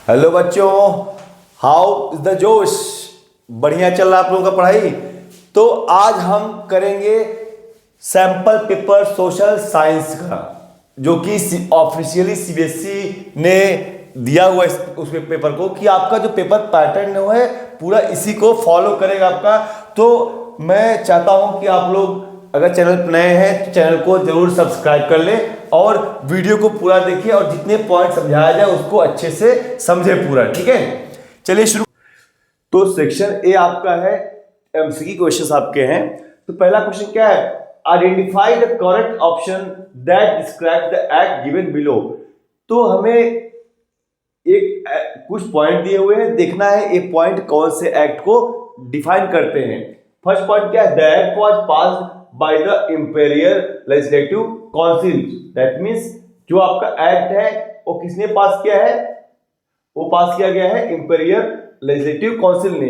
Hello बच्चों, how is the जोश। बढ़िया चल रहा है आप लोगों का पढ़ाई। तो आज हम करेंगे सैंपल पेपर सोशल साइंस का, जो कि ऑफिशियली सीबीएसई ने दिया हुआ है उस पेपर को, कि आपका जो पेपर पैटर्न है पूरा इसी को फॉलो करेगा आपका। तो मैं चाहता हूं कि आप लोग अगर चैनल पर नए हैं तो चैनल को जरूर सब्सक्राइब कर लें और वीडियो को पूरा देखिए और जितने पॉइंट समझाया जाए उसको अच्छे से समझे पूरा। ठीक है, चलिए शुरू। तो सेक्शन ए आपका है, एमसीक्यू क्वेश्चंस आपके हैं। तो पहला क्वेश्चन क्या है, identify the correct option that describe the act given below. तो हमें कुछ पॉइंट दिए हुए हैं, देखना है ये पॉइंट कौन से एक्ट को डिफाइन करते हैं। फर्स्ट पॉइंट क्या है, the act was passed by the imperial Legislative council. That means जो आपका एक्ट है वो किसने पास किया है, वो पास किया गया है इंपीरियल लेजिस्लेटिव काउंसिल ने।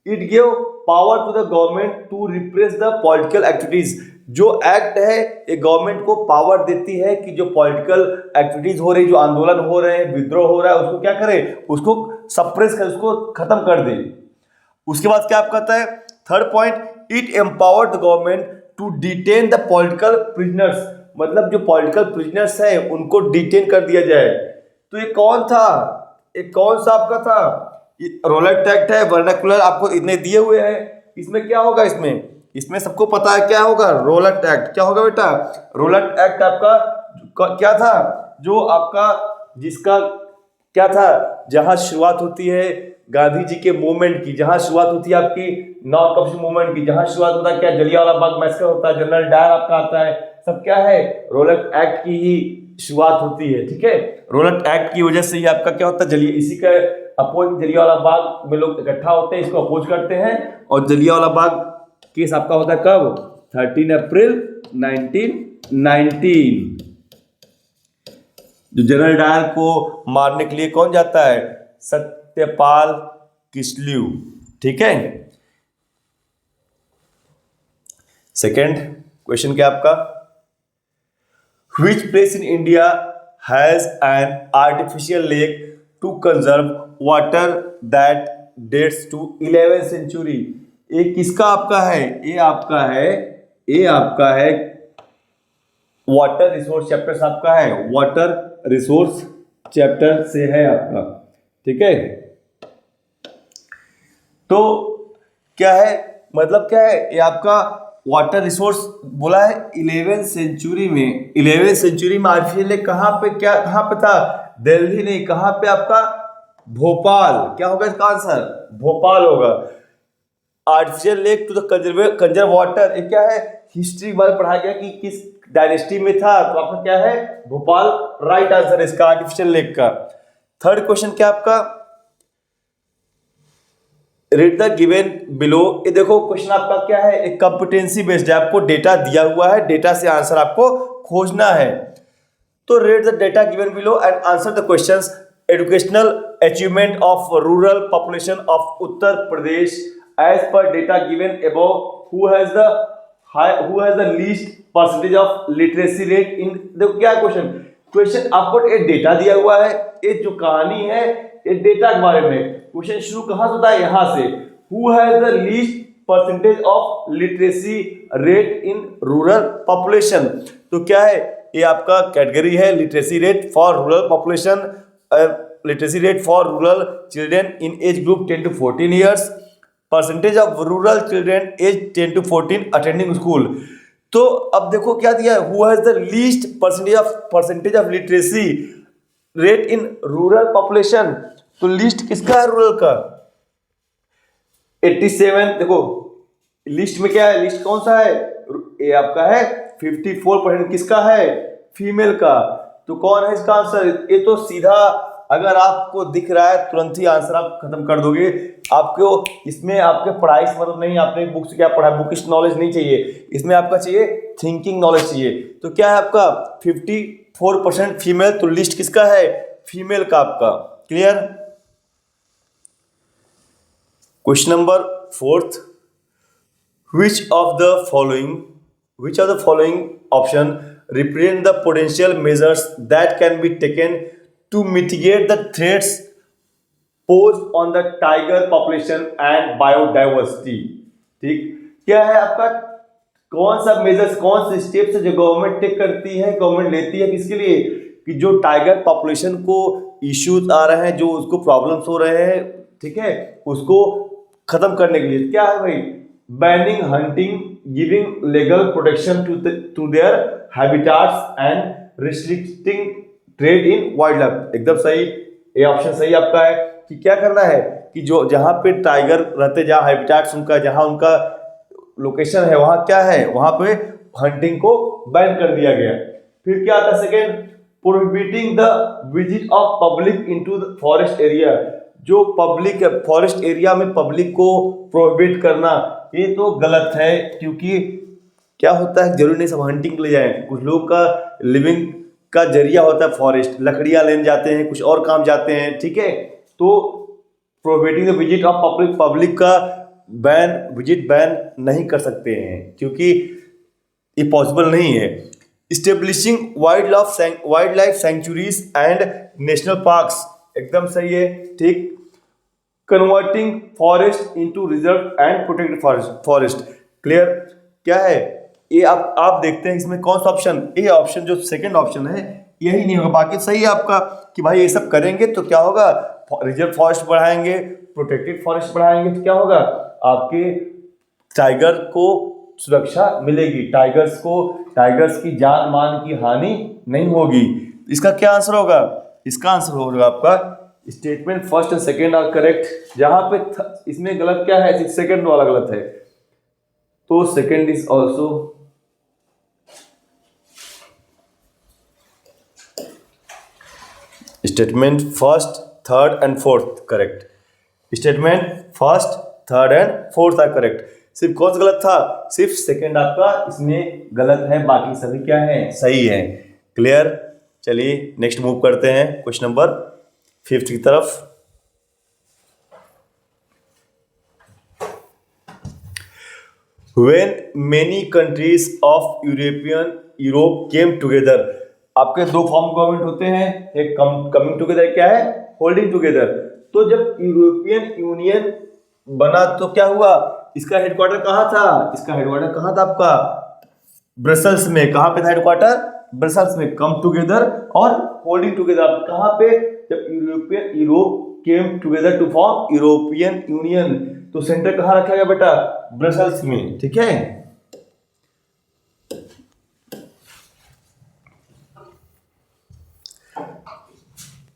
It give power to the government to repress the political activities. जो एक्ट है ये गवर्नमेंट को पावर देती है कि जो पॉलिटिकल एक्टिविटीज हो रही, जो आंदोलन हो रहे हैं, विद्रोह हो रहा है, उसको क्या करे, उसको सप्रेस कर, उसको खत्म कर दे। उसके बाद क्या आप कहता है, third point, it empower the government to detain the political prisoners. मतलब जो पॉलिटिकल प्रिजनर्स है उनको डिटेन कर दिया जाए। तो ये कौन था, ये कौन सा आपका था, रोलेट एक्ट है, वर्नाकुलर आपको इतने दिए हुए हैं। इसमें क्या होगा, इसमें सबको पता है क्या होगा, रोलेट एक्ट। क्या होगा बेटा, रोलेट एक्ट आपका क्या था, जो आपका जिसका क्या था, जहां शुरुआत होती है गांधी जी के मूवमेंट की, जहां शुरुआत होती है आपकी नॉन कॉपरेशन मूवमेंट की, जहां शुरुआत होता है क्या, जलियांवाला बाग मैसेकर होता है, जनरल डायर आपका आता है, सब क्या है, रोलेट एक्ट की ही शुरुआत होती है। ठीक है, रोलेट एक्ट की वजह से ही आपका क्या होता है, इसी का अपोज जलियांवाला बाग में लोग इकट्ठा होते हैं, इसको अपोज करते हैं। और जलियांवाला बाग केस आपका होता है कब, 13 अप्रैल 1919। जो जनरल डायर को मारने के लिए कौन जाता है, सत्यपाल किसल्यू। ठीक है, सेकंड क्वेश्चन क्या आपका, which place in India has an artificial lake to conserve water that dates to 11th century. ये किसका आपका है, ये आपका है वाटर रिसोर्स चैप्टर से आपका है, वाटर रिसोर्स चैप्टर से है आपका। ठीक है, तो क्या है, मतलब क्या है, ये आपका वाटर रिसोर्स बोला है 11th सेंचुरी में। 11th सेंचुरी में आर्टिफिशियल लेक कहाँ पे था, दिल्ली नहीं, कहाँ पे आपका, भोपाल। क्या होगा इसका आंसर, भोपाल होगा। Artificial lake to the conserve water, ये क्या है, हिस्ट्री बारे पढ़ाया गया कि किस डायनेस्टी में था, तो आपका क्या है, भोपाल राइट आंसर है इसका आर्टिफिशियल लेक का। थर्ड क्वेश्चन क्या आपका, रीड द गिवन बिलो। ये देखो क्वेश्चन आपका क्या है, एक कंपिटेंसी बेस्ड है, आपको डेटा दिया हुआ है, डेटा से आंसर आपको खोजना है। तो read the data given below and answer the questions. Educational achievement of rural population of Uttar Pradesh as per data given above, who has the least percentage of literacy rate in. देखो क्या question आपको एक data दिया हुआ है, ये जो कहानी है ये डेटा के बारे में। क्वेश्चन शुरू कहां से होता है, यहां से, who has the least percentage of literacy rate in rural population. तो क्या है, ये आपका कैटेगरी है literacy rate for rural population, literacy rate for rural children in age group 10 to 14 years, percentage of rural children age 10 to 14 attending school. तो अब देखो क्या दिया है, who has the least percentage of literacy rate in rural population. तो least किसका है, rural का, 87। देखो लिस्ट में क्या है, लिस्ट कौन सा है, ये आपका है 54%, किसका है, फीमेल का। तो कौन है इसका आंसर, ये तो सीधा अगर आपको दिख रहा है तुरंत ही आंसर आप खत्म कर दोगे। आपको इसमें आपके पढ़ाई से मतलब नहीं, आपने बुक से क्या पढ़ा, बुकिश नॉलेज नहीं चाहिए, इसमें आपका चाहिए थिंकिंग नॉलेज चाहिए। तो क्या है आपका 54% फीमेल, तो लिस्ट किसका है, फीमेल का आपका। Clear. Question number fourth, which of the following option represent the potential measures that can be taken to mitigate the threats post on the tiger population and biodiversity. ठीक, क्या है आपका, कौन सा मेजर्स, कौन से स्टेप्स जो गवर्नमेंट टेक करती है, गवर्नमेंट लेती है किसके लिए, कि जो टाइगर पॉपुलेशन को इश्यूज आ रहे हैं, जो उसको प्रॉब्लम्स हो रहे हैं, ठीक है, उसको खत्म करने के लिए। क्या है भाई, banning hunting, giving legal protection to their habitats and restricting trade in wildlife. एकदम सही, ये ऑप्शन सही आपका है कि क्या करना है कि जो जहाँ पे टाइगर रहते, जहाँ हैबिटाट्स उनका, जहाँ उनका लोकेशन है, वहाँ क्या है, वहाँ पे हंटिंग को बैन कर दिया गया। फिर क्या आता है second, prohibiting the visit of public into the forest area. जो पब्लिक फॉरेस्ट एरिया में पब्लिक को प्रोहिबिट करना, ये तो गलत है, क्योंकि क्या होता है, जरूरी नहीं सब हंटिंग के लिए जाए, कुछ लोग का लिविंग का जरिया होता है फॉरेस्ट, लकड़ियां लेने जाते हैं, कुछ और काम जाते हैं, ठीक है। तो prohibiting the visit of public, public का विजिट बैन नहीं कर सकते हैं, क्योंकि ये पॉसिबल नहीं है। Establishing wild life sanctuaries and national parks, एकदम सही है, ठीक। Converting forest into reserve and protected forest, clear. क्या है ये, आप देखते हैं इसमें कौन सा ऑप्शन, ये ऑप्शन जो सेकंड ऑप्शन है यही नहीं होगा, बाकी सही है आपका कि भाई ये सब करेंगे तो क्या होगा, रिजर्व फॉरेस्ट बढ़ाएंगे, प्रोटेक्टेड फॉरेस्ट बढ़ाएंगे, तो क्या होगा, आपके टाइगर को सुरक्षा मिलेगी, टाइगर्स की जान मान की हानि नहीं होगी। इसका क्या आंसर होगा, इसका आंसर होगा आपका statement first and second are correct. जहां पे इसमें गलत क्या है, सेकेंड वाला गलत है, तो second is also statement first third and fourth correct. Statement first third and fourth are correct. सिर्फ कौन सा गलत था, सिर्फ सेकेंड आपका इसमें गलत है, बाकी सभी क्या है, सही है, क्लियर। चलिए नेक्स्ट मूव करते हैं क्वेश्चन नंबर 5 की तरफ। When many countries of Europe came together, आपके दो फॉर्म गवर्नमेंट होते हैं, एक कमिंग टुगेदर, क्या है, होल्डिंग टुगेदर। तो जब यूरोपियन यूनियन बना तो क्या हुआ, इसका हेडक्वार्टर कहाँ था, इसका हेडक्वार्टर कहाँ था आपका, ब्रसल्स में। कहाँ पे था हेडक्वार्टर, ब्रसल्स में। कम टुगेदर और होल्डिंग टुगेदर कहाँ पे, जब Europe came together to form European Union, तो सेंटर कहाँ रखा गया बेटा, ब्रसल्स में, ठीक है।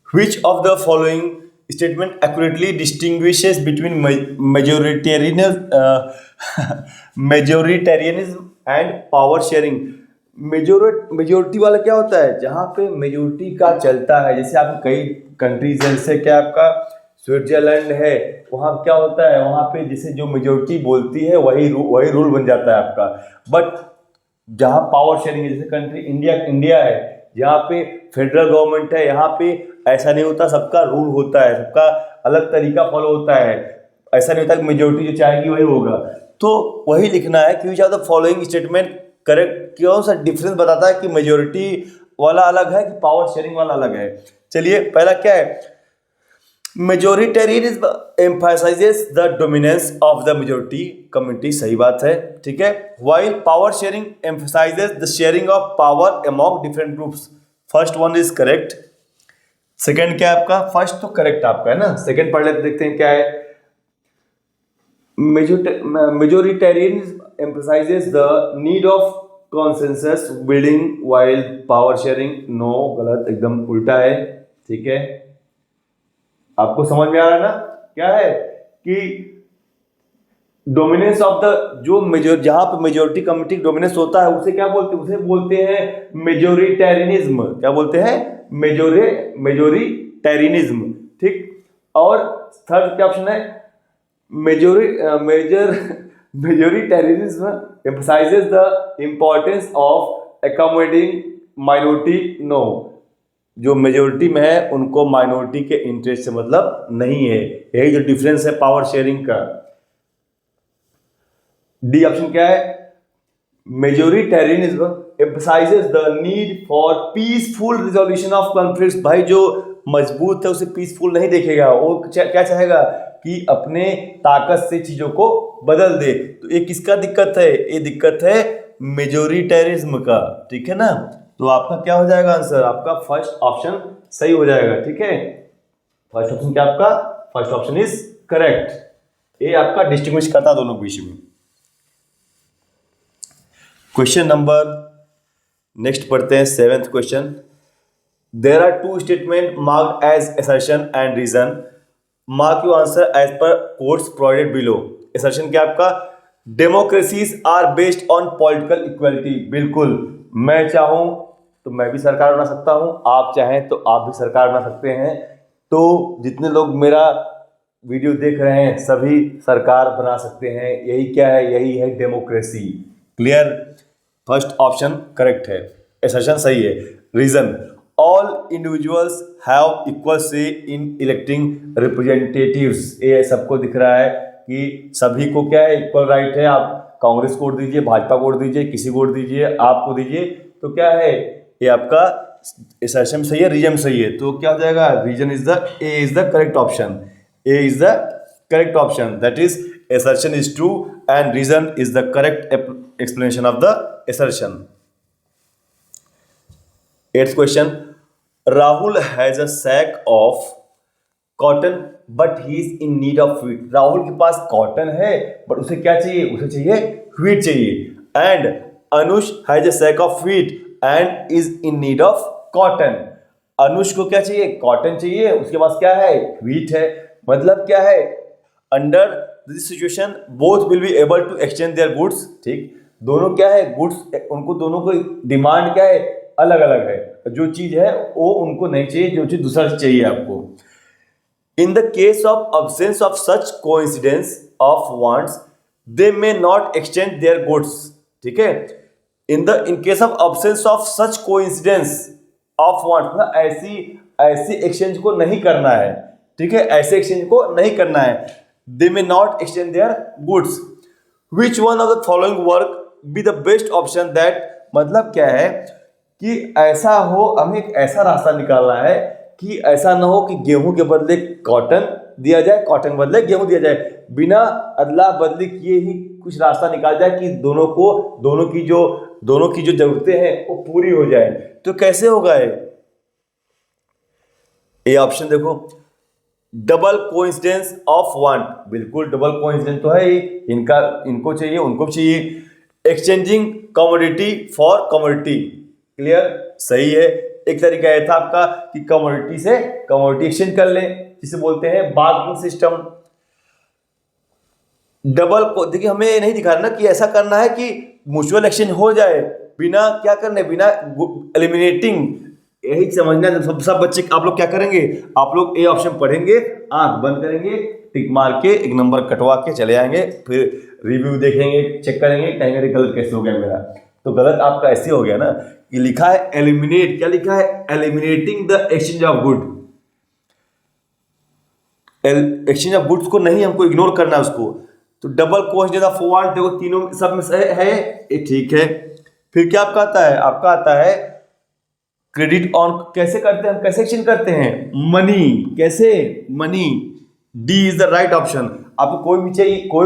Which of the following statement accurately distinguishes between majoritarianism and power sharing? Majority वाला क्या होता है, जहाँ पे मेजोरिटी का चलता है, जैसे आप कई कंट्रीज है, जैसे क्या आपका स्विट्जरलैंड है, वहाँ क्या होता है, वहाँ पे जैसे जो मेजोरिटी बोलती है वही रूल बन जाता है आपका। बट जहाँ पावर शेयरिंग है, जैसे कंट्री इंडिया है, यहाँ पे फेडरल गवर्नमेंट है, यहाँ पे ऐसा नहीं होता, सबका रूल होता है, सबका अलग तरीका फॉलो होता है, ऐसा नहीं होता कि मेजोरिटी जो चाहेगी वही होगा। तो वही लिखना है कि which of the following statement correct, कौन सा डिफरेंस बताता है कि मेजोरिटी वाला अलग है कि पावर शेयरिंग वाला अलग है। चलिए पहला क्या है, majoritarianism emphasizes the dominance of the majority community, सही बात है, ठीक है। while power sharing emphasizes the sharing of power among different groups, first one is correct। Second क्या है आपका, फर्स्ट तो करेक्ट आपका है ना, सेकंड पढ़ लेते, देखते हैं क्या है। Majoritarianism emphasizes the need of consensus building while power sharing, no, गलत, एकदम उल्टा है, ठीक है। आपको समझ में आ रहा है ना, क्या है कि डोमिनेंस ऑफ द, जो जहां पे मेजोरिटी कम्युनिटी डोमिनेंस होता है उसे क्या बोलते हैं, उसे बोलते हैं मेजोरिटेरियनिज्म। क्या बोलते हैं, मेजोरिटेरियनिज्म, ठीक। और थर्ड क्या ऑप्शन है, majoritarianism emphasizes the importance of accommodating minority, no, जो मेजोरिटी में है उनको माइनॉरिटी के इंटरेस्ट से मतलब नहीं है, यही जो डिफरेंस है पावर शेयरिंग का। डी ऑप्शन क्या है, majoritarianism emphasizes the need for peaceful resolution of conflicts। भाई जो मजबूत है उसे पीसफुल नहीं देखेगा, वो क्या चाहेगा कि अपने ताकत से चीजों को बदल दे। तो ये किसका दिक्कत है, ये दिक्कत है मेजोरिटेरिज्म का, ठीक है ना। तो आपका क्या हो जाएगा आंसर, आपका फर्स्ट ऑप्शन सही हो जाएगा, ठीक है। फर्स्ट ऑप्शन क्या आपका, फर्स्ट ऑप्शन इज करेक्ट। ये आपका डिस्टिंग्विश करता दोनों के बीच में। क्वेश्चन नंबर नेक्स्ट पढ़ते हैं, 7th question. There are two statement marked as assertion and reason, mark your answer as per codes provided below. Assertion क्या आपका, democracies are based on political equality. बिल्कुल, मैं चाहूं तो मैं भी सरकार बना सकता हूं, आप चाहें तो आप भी सरकार बना सकते हैं। तो जितने लोग मेरा वीडियो देख रहे हैं सभी सरकार बना सकते हैं। यही क्या है, यही है democracy. Clear, first option correct है, असर्शन सही है। Reason, all individuals have equal say in electing representatives. ये सबको दिख रहा है कि सभी को क्या है, इक्वल राइट है। आप कांग्रेस को वोट दीजिए, भाजपा को वोट दीजिए, किसी को वोट दीजिए, आपको दीजिए, तो क्या है ये आपका असर्शन सही है, रीजन सही है। तो क्या हो जाएगा, reason is the A is the correct option, A is the correct option, that is assertion is true and reason is the correct explanation of the assertion. 8th question, Rahul has a sack of cotton but he is in need of wheat. Rahul के पास cotton है but उसे क्या चाहिए, उसे चाहिए wheat चाहिए। And Anush has a sack of wheat and is in need of cotton. Anush को क्या चाहिए, कॉटन चाहिए, उसके पास क्या है, व्हीट है। मतलब क्या है, under this situation both will be able to exchange their goods. ठीक, दोनों क्या है, गुड्स, उनको दोनों को डिमांड क्या है, अलग अलग है। जो चीज है वो उनको नहीं चाहिए, जो चीज दूसरा चाहिए आपको। In the case of absence of such coincidence of wants they may not exchange their goods. ठीक है, in case of absence of such coincidence of wants, मतलब ऐसी एक्सचेंज को नहीं करना है। ठीक है, ऐसे एक्सचेंज को नहीं करना है। They may not exchange their goods. Which one of the following work be the best option that, मतलब क्या है कि ऐसा हो, हमें एक ऐसा रास्ता निकालना है कि ऐसा ना हो कि गेहूं के बदले कॉटन दिया जाए, कॉटन के बदले गेहूं दिया जाए। बिना अदला बदली किए ही कुछ रास्ता निकाल जाए कि दोनों की जो जरूरतें हैं वो पूरी हो जाए। तो कैसे होगा ये ऑप्शन देखो, डबल कोइंसिडेंस ऑफ वांट, बिल्कुल डबल कोइंसिडेंस तो है ही, इनको चाहिए उनको चाहिए। Exchanging commodity for commodity, clear, सही है। एक तरीका यह था आपका कि कमोडिटी से कमोडिटी एक्सचेंज कर लें, जिसे बोलते हैं बार्गेनिंग सिस्टम। डबल को देखिए, हमें ये नहीं दिखाना कि ऐसा करना है कि म्यूचुअल एक्सचेंज हो जाए बिना क्या करने, बिना एलिमिनेटिंग। यही समझना है सब बच्चे। आप लोग क्या करेंगे, आप लोग ए ऑप्शन पढ़ेंगे, आंख बंद करेंगे, टिक मार के एक नंबर कटवा के चले आएंगे, फिर रिव्यू देखेंगे, चेक करेंगे, कहेंगे गलत कैसे हो गया मेरा। तो गलत आपका ऐसे हो गया ना कि लिखा है एलिमिनेट, क्या लिखा है, eliminating the exchange of good. Exchange of goods को नहीं, हमको इग्नोर करना है उसको। तो डबल कोइंसिडेंस ऑफ वांट, देखो तीनों सब में है ये, ठीक है। फिर क्या आपका आता है, आपका आता है क्रेडिट ऑन, कैसे करते हैं, कैसे एक्सचेंज करते हैं, मनी, कैसे, money. D is the right option. आपको कोई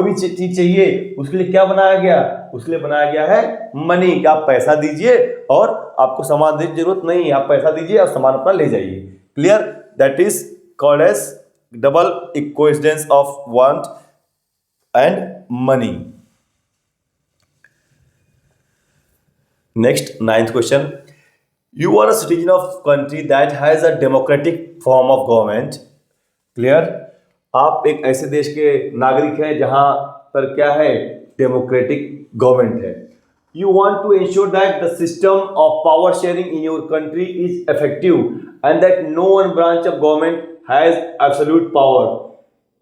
भी चीज चाहिए, उसके लिए क्या बनाया गया, उसके लिए बनाया गया है मनी, कि आप पैसा दीजिए और आपको सामान देने की जरूरत नहीं है, आप पैसा दीजिए और सामान अपना ले जाइए। Clear, that is called as double coincidence of want and money. Next 9th question, you are a citizen of country that has a democratic form of government. Clear, आप एक ऐसे देश के नागरिक हैं जहां पर क्या है, डेमोक्रेटिक गवर्नमेंट है। You want to ensure that the system of power sharing in your country is effective and that no one branch of government has absolute power.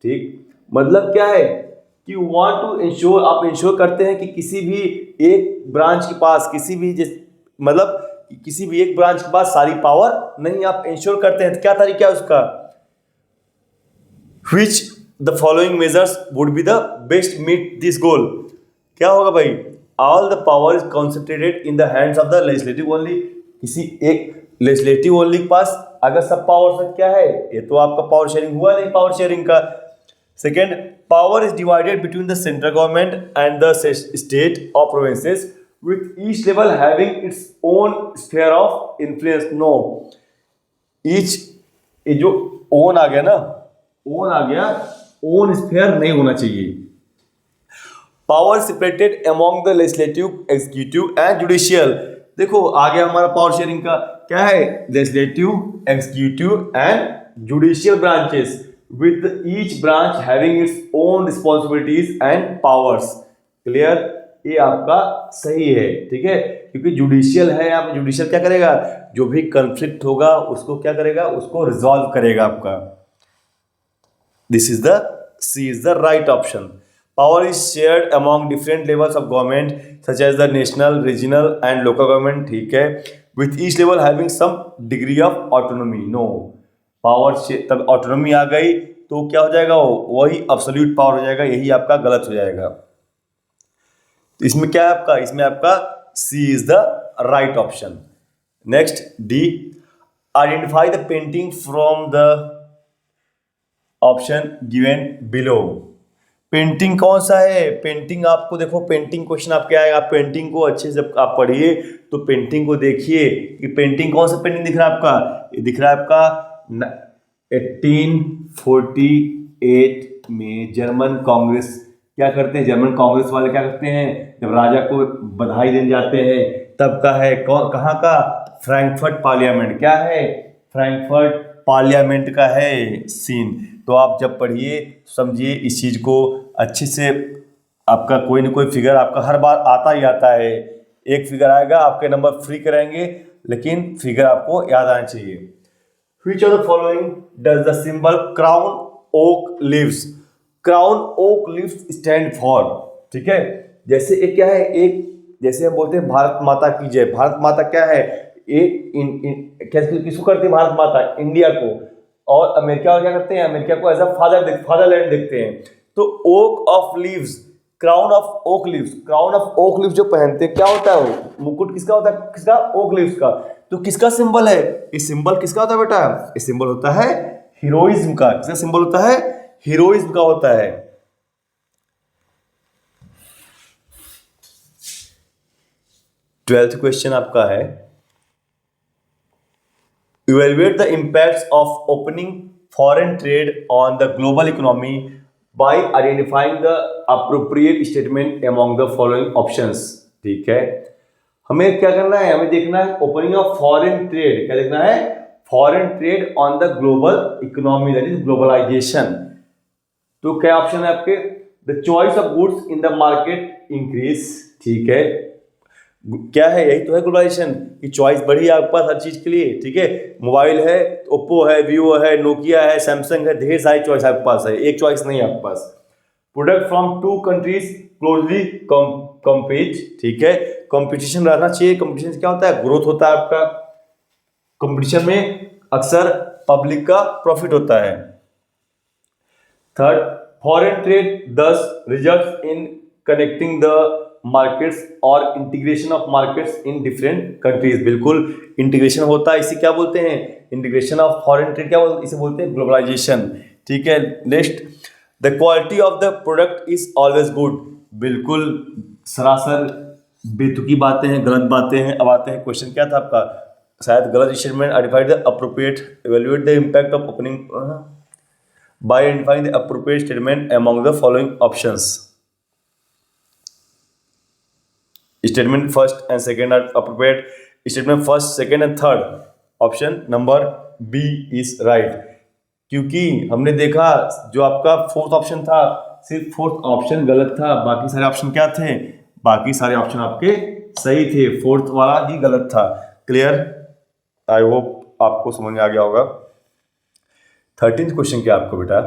ठीक, मतलब क्या है कि want to ensure, आप इंश्योर करते हैं कि किसी भी एक ब्रांच के पास, मतलब किसी भी एक ब्रांच के पास सारी पावर नहीं, आप इंश्योर करते हैं। तो क्या तरीका है उसका, which the following measures would be the best meet this goal। क्या होगा भाई, all the power is concentrated in the hands of the legislative only, किसी एक लेजिस्लेटिव ओनली के पास अगर सब पावर क्या है, ये तो आपका पावर शेयरिंग हुआ नहीं पावर शेयरिंग का। Second, power is divided between the central government and the state और provinces with each level having its own sphere of influence. No, each, ये जो ओन आ गया ना, ओन आ गया, own sphere नहीं होना चाहिए। Power separated among the legislative, executive and judicial. देखो आ गया हमारा पावर शेयरिंग का, क्या है, legislative, executive and judicial branches with each branch having its own responsibilities and powers. Clear, ये आपका सही है, ठीक है, क्योंकि जुडिशियल है, यहाँ पे जुडिशियल क्या करेगा, जो भी कंफ्लिक्ट होगा उसको क्या करेगा, उसको रिजॉल्व करेगा आपका। This is the C is the right option. Power is shared among different levels of government such as the national, regional and local government, ठीक है, with each level having some degree of autonomy. No, power तब autonomy आ गई तो क्या हो जाएगा, वही absolute power हो जाएगा, यही आपका गलत हो जाएगा। तो इसमें क्या है आपका, इसमें आपका C is the right option. Next, D, identify the painting from the option given below. Painting कौन सा है, पेंटिंग आपको देखो, पेंटिंग क्वेश्चन आपके आएगा, आप पेंटिंग को अच्छे से आप पढ़िए तो पेंटिंग को देखिए कि पेंटिंग कौन सा पेंटिंग दिख रहा है आपका, ये दिख रहा है आपका 1848 में जर्मन कांग्रेस क्या करते हैं, जर्मन कांग्रेस वाले क्या करते हैं, जब राजा को बधाई देने जाते हैं तब का है, कहाँ का, फ्रैंकफर्ट पार्लियामेंट, क्या है, फ्रैंकफर्ट पार्लियामेंट का है सीन। तो आप जब पढ़िए समझिए इस चीज़ को अच्छे से, आपका कोई ना कोई फिगर आपका हर बार आता ही आता है, एक फिगर आएगा आपके नंबर फ्री कराएंगे, लेकिन फिगर आपको याद आना चाहिए। Which of the following does the symbol crown okay leaves, crown okay leaves stand for, ठीक है, जैसे एक क्या है, एक जैसे हम बोलते हैं भारत माता की जय, भारत माता क्या है, एक किसको करते हैं भारत माता, इंडिया को, और अमेरिका क्या करते हैं, अमेरिका को एज अ फादरलैंड देखते हैं। तो oak of leaves, crown of oak leaves, crown of oak leaves जो पहनते हैं क्या होता है, वो मुकुट किसका होता है, किसका, ओक लीव्स का। तो किसका सिंबल है, ये सिंबल किसका होता है बेटा, ये सिंबल होता है हीरोइज्म का, किसका सिंबल होता है, हीरोइज्म का होता है। 12th क्वेश्चन आपका है, evaluate the impacts of opening foreign trade on the global economy by identifying the appropriate statement among the following options। ठीक है, हमें क्या करना है, हमें देखना है ओपनिंग ऑफ फॉरेन ट्रेड, क्या देखना है, foreign trade on the global economy, that is globalization. तो क्या ऑप्शन है आपके, the choice of goods in the market increase, ठीक है, क्या है, यही तो है ग्लोबलाइजेशन की चॉइस बढ़ी है आपके पास हर चीज के लिए, ठीक है, मोबाइल है, ओप्पो है, वीवो है, नोकिया है, सैमसंग है, ढेर सारी चॉइस आपके पास है, एक चॉइस नहीं है आपके पास। Product from two countries closely compete, ठीक है, कंपटीशन रहना चाहिए, कंपटीशन से क्या होता है, ग्रोथ होता है आपका, कंपटीशन में अक्सर पब्लिक का प्रॉफिट होता है। Third, foreign trade thus results in connecting the markets और integration of markets in different countries, बिल्कुल इंटीग्रेशन होता है, इसे क्या बोलते हैं, इंटीग्रेशन ऑफ फॉरेन ट्रेड, क्या बोलते हैं, इसे बोलते हैं ग्लोबलाइजेशन, ठीक है। Next, the quality of the product is always good, बिल्कुल सरासर बेतुकी बातें हैं, गलत बातें हैं। अब आते हैं क्वेश्चन क्या था आपका, शायद गलत statement, identify the appropriate, evaluate the impact of opening by identifying the appropriate statement among the following options. Statement first and second are appropriate, statement first, second and third, option number B is right, क्योंकि हमने देखा जो आपका fourth option था, सिर्फ fourth option गलत था, बाकी सारे ऑप्शन क्या थे, बाकी सारे ऑप्शन आपके सही थे, फोर्थ वाला ही गलत था। क्लियर, आई होप आपको समझ में आ गया होगा। 13th क्वेश्चन क्या आपको बेटा,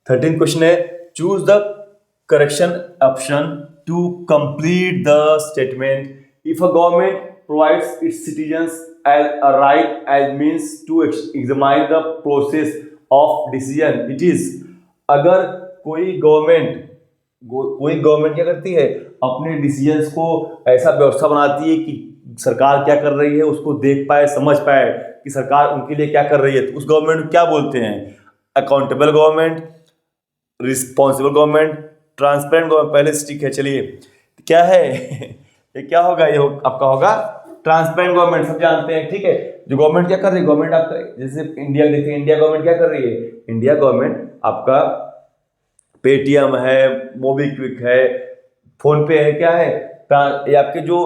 13th क्वेश्चन है, choose the correction option to complete the statement. If a government provides its citizens as a right as means to examine the process of decision, it is, अगर कोई government क्या करती है, अपने डिसीजंस को ऐसा व्यवस्था बनाती है कि सरकार क्या कर रही है उसको देख पाए, समझ पाए, कि सरकार उनके लिए क्या कर रही है, तो उस गवर्नमेंट को क्या बोलते हैं? Accountable government, responsible government, transparent government. पहले स्टिक है, चलिए क्या है ये क्या होगा? ये आपका होगा ट्रांसपेरेंट गवर्नमेंट, सब जानते हैं, ठीक है। जो गवर्नमेंट क्या कर रही है, गवर्नमेंट आपका जैसे इंडिया देखते हैं, इंडिया गवर्नमेंट क्या कर रही है? इंडिया गवर्नमेंट आपका पेटीएम है, मोबीक्विक है, फोन पे है, क्या है? ये आपके जो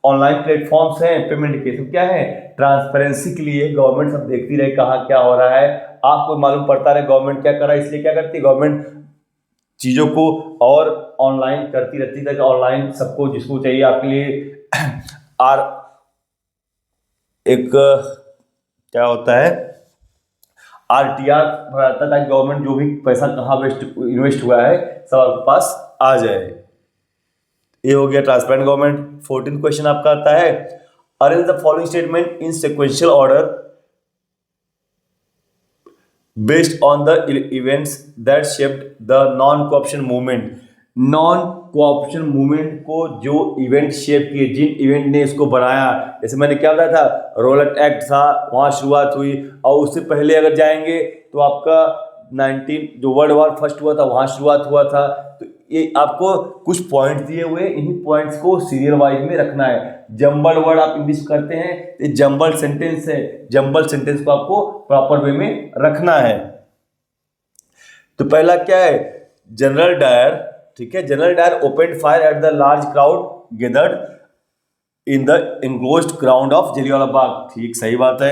ऑनलाइन प्लेटफॉर्म्स हैं पेमेंट के, तो क्या है? ट्रांसपेरेंसी के लिए गवर्नमेंट सब देखती रहे कहाँ क्या हो रहा है, आपको मालूम पड़ता रहे गवर्नमेंट क्या कर रहा है। इसलिए क्या करती है गवर्नमेंट? चीज़ों को और ऑनलाइन करती रहती है, ऑनलाइन सबको जिसको चाहिए आपके लिए आर एक क्या होता है, आरटीआर भराता है, ताकि गवर्नमेंट जो भी पैसा कहाँ इन्वेस्ट हुआ है सब आपके पास आ जाए। ये हो गया ट्रांसपेरेंट गवर्नमेंट। 14th क्वेश्चन आपका आता है, arrange the following statement in sequential order based on the events that shaped the non cooperation movement. Non cooperation movement को जो इवेंट शेप किए, जिन इवेंट ने इसको बनाया, जैसे मैंने क्या बताया था, रोलेट एक्ट था, वहाँ शुरुआत हुई। और उससे पहले अगर जाएंगे तो आपका 19 जो वर्ल्ड वॉर फर्स्ट हुआ था, वहाँ शुरुआत हुआ था। तो ये आपको कुछ पॉइंट्स दिए हुए, इन्हीं पॉइंट्स को सीरियल वाइज में रखना है। जंबल वर्ड आप इंग्लिश करते हैं, ये जंबल सेंटेंस है, जंबल सेंटेंस को आपको प्रॉपर वे में रखना है। तो पहला क्या है, जनरल डायर, ठीक है। General Dyer open fire at the large crowd gathered in the enclosed ground of Jallianwala Bagh. ठीक, सही बात है।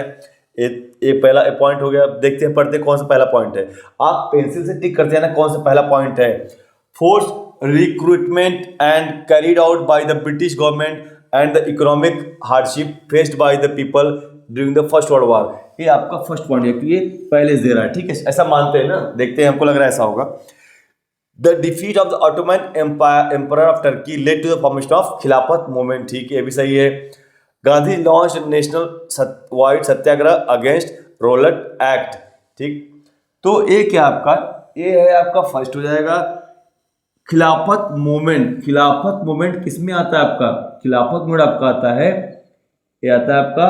ये पहला पॉइंट हो गया। देखते हैं, पढ़ते कौन सा पहला पॉइंट है। आप पेंसिल से टिक करते हैं ना, कौन सा पहला पॉइंट है? Force recruitment and carried out by the British government and the economic hardship faced by the people during the first world war. ये आपका फर्स्ट पॉइंट है, ये पहले दे रहा है, ठीक है, ऐसा मानते हैं ना। देखते हैं, हमको लग रहा है ऐसा होगा। The defeat of the Ottoman Emperor of Turkey led to the formation of खिलाफत मूवमेंट। ठीक है, ये भी सही है। गांधी लॉन्च नेशनल वाइड सत्याग्रह अगेंस्ट रोलेट एक्ट। ठीक, तो ये क्या आपका, ये है आपका फर्स्ट हो जाएगा। खिलाफत मूवमेंट, खिलाफत मूवमेंट किस में आता है आपका? खिलाफत मूवमेंट आपका आता है, ये आता है आपका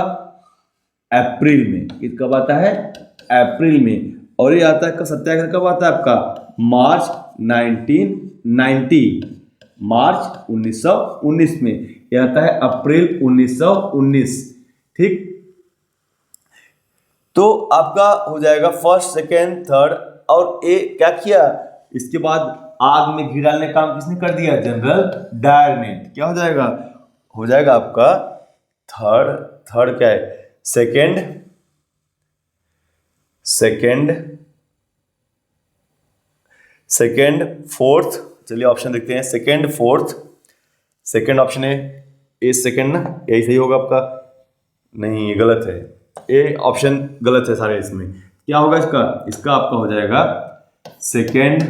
अप्रैल में। कब आता है? अप्रैल में। और ये आता है सत्याग्रह कब आता है आपका? मार्च 1990, मार्च 1919 में। यह आता है अप्रैल 1919। ठीक, तो आपका हो जाएगा फर्स्ट, सेकेंड, थर्ड। और ए क्या किया, इसके बाद आग में घी डालने का काम किसने कर दिया? जनरल डायर ने। क्या हो जाएगा? हो जाएगा आपका थर्ड। थर्ड क्या है? Second, fourth. चलिए ऑप्शन देखते हैं, सेकेंड, फोर्थ। सेकेंड ऑप्शन है ए, सेकेंड ना, यही सही होगा आपका? नहीं, ये गलत है, ए ऑप्शन गलत है सारे इसमें। क्या होगा इसका? इसका आपका हो जाएगा सेकेंड,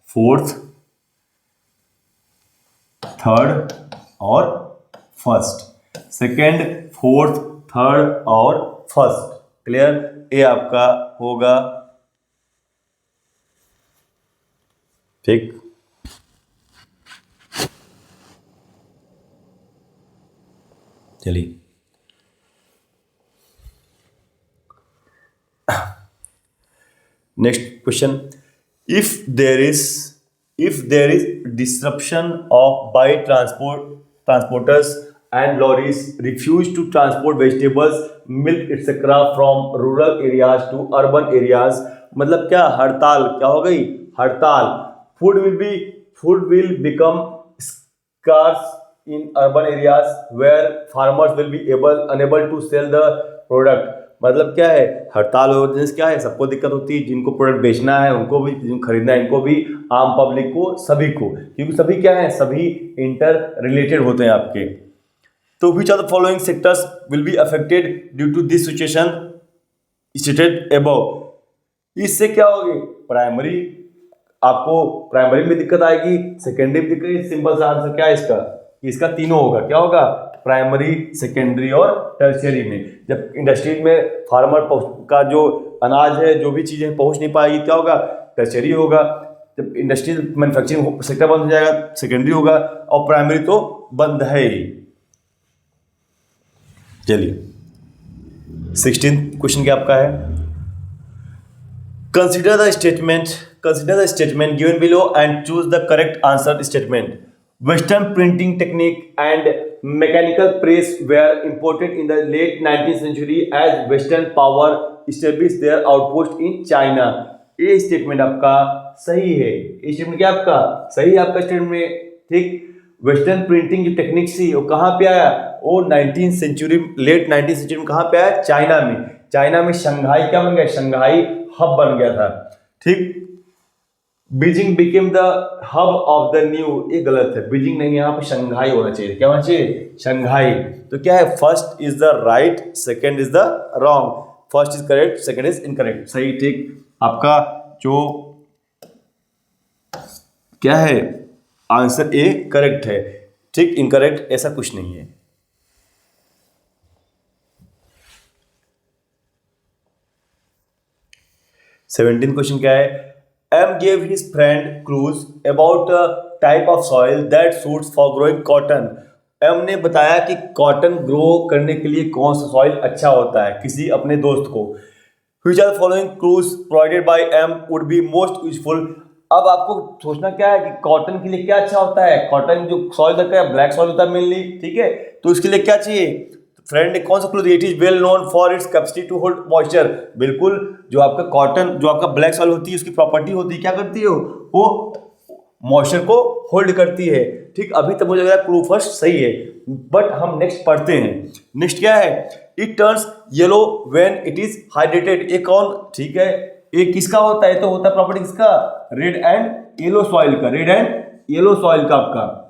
फोर्थ, थर्ड और फर्स्ट। सेकेंड, फोर्थ, थर्ड और फर्स्ट। क्लियर? ए आपका होगा। ठीक, चलिए next question. If there is disruption of by transporters and lorries refuse to transport vegetables, milk etc. from rural areas to urban areas। मतलब क्या? हड़ताल क्या हो गई? हड़ताल। food will become scarce in urban areas where farmers will be unable to sell the product। मतलब क्या है? हड़ताल हो जिस क्या है, सबको दिक्कत होती है, जिनको प्रोडक्ट बेचना है उनको भी, जिनको खरीदना है इनको भी, आम पब्लिक को, सभी को, क्योंकि सभी क्या है, सभी इंटर रिलेटेड होते हैं आपके। तो which of the following sectors will be affected due to this situation stated above। इससे क्या होगी? प्राइमरी, आपको प्राइमरी में दिक्कत आएगी, सेकेंडरी में दिक्कत। सिंपल सा आंसर क्या है इसका? इसका तीनों होगा। क्या होगा? प्राइमरी, सेकेंडरी और टर्शियरी में। जब इंडस्ट्री में फार्मर का जो अनाज है, जो भी चीजें पहुंच नहीं पाएगी, क्या होगा? टर्शियरी होगा। जब इंडस्ट्रियल मैन्युफैक्चरिंग सेक्टर बंद हो जाएगा, सेकेंडरी होगा। और प्राइमरी तो बंद है ही। चलिए 16th क्वेश्चन क्या आपका है, consider the statement given below and choose the correct answer statement. Western printing technique and mechanical press were imported in the late 19th century as western power establish their outpost in China. ये statement आपका सही है। ये statement क्या आपका सही है, आपका स्टेटमेंट ठीक। वेस्टर्न प्रिंटिंग जो टेक्निक थी वो कहाँ पे आया, वो 19th century late 19th century में कहाँ पे आया, चाइना में। चाइना में शंघाई क्या बन गया, शंघाई हब बन गया था ठीक। Beijing became the hub of the new, ये गलत है, बीजिंग नहीं, यहाँ पे शंघाई होना चाहिए। क्या होना चाहिए, शंघाई। तो क्या है, first is the right, second is the wrong. First is correct, second is incorrect, सही ठीक। आपका जो क्या है आंसर ए करेक्ट है ठीक, इनकरेक्ट ऐसा कुछ नहीं है। सेवेंटीन क्वेश्चन क्या है, M gave his friend clues about type of soil that suits for growing cotton. M ने बताया कि कॉटन ग्रो करने के लिए कौन सा सॉइल अच्छा होता है किसी अपने दोस्त को। Which are following clues provided by M would be most useful. अब आपको सोचना क्या है कि कॉटन के लिए क्या अच्छा होता है। कॉटन जो सॉइल होता है ब्लैक सॉइल होता है मेनली, ठीक है, तो इसके लिए क्या चाहिए। फ्रेंड ने कौन सा क्लू दिया, it is well known for its capacity to hold moisture. बिल्कुल, जो आपका कॉटन जो आपका ब्लैक सॉइल होती है उसकी प्रॉपर्टी होती है, क्या करती है वो मॉइस्चर को होल्ड करती है ठीक। अभी तक मुझे लग रहा है क्लू फर्स्ट सही है, बट हम नेक्स्ट पढ़ते हैं। नेक्स्ट क्या है, it turns yellow when it is hydrated. ये कौन ठीक है, ये किसका होता है, तो होता है प्रॉपर्टी किसका, रेड एंड येलो सॉइल का, रेड एंड येलो सॉइल का आपका।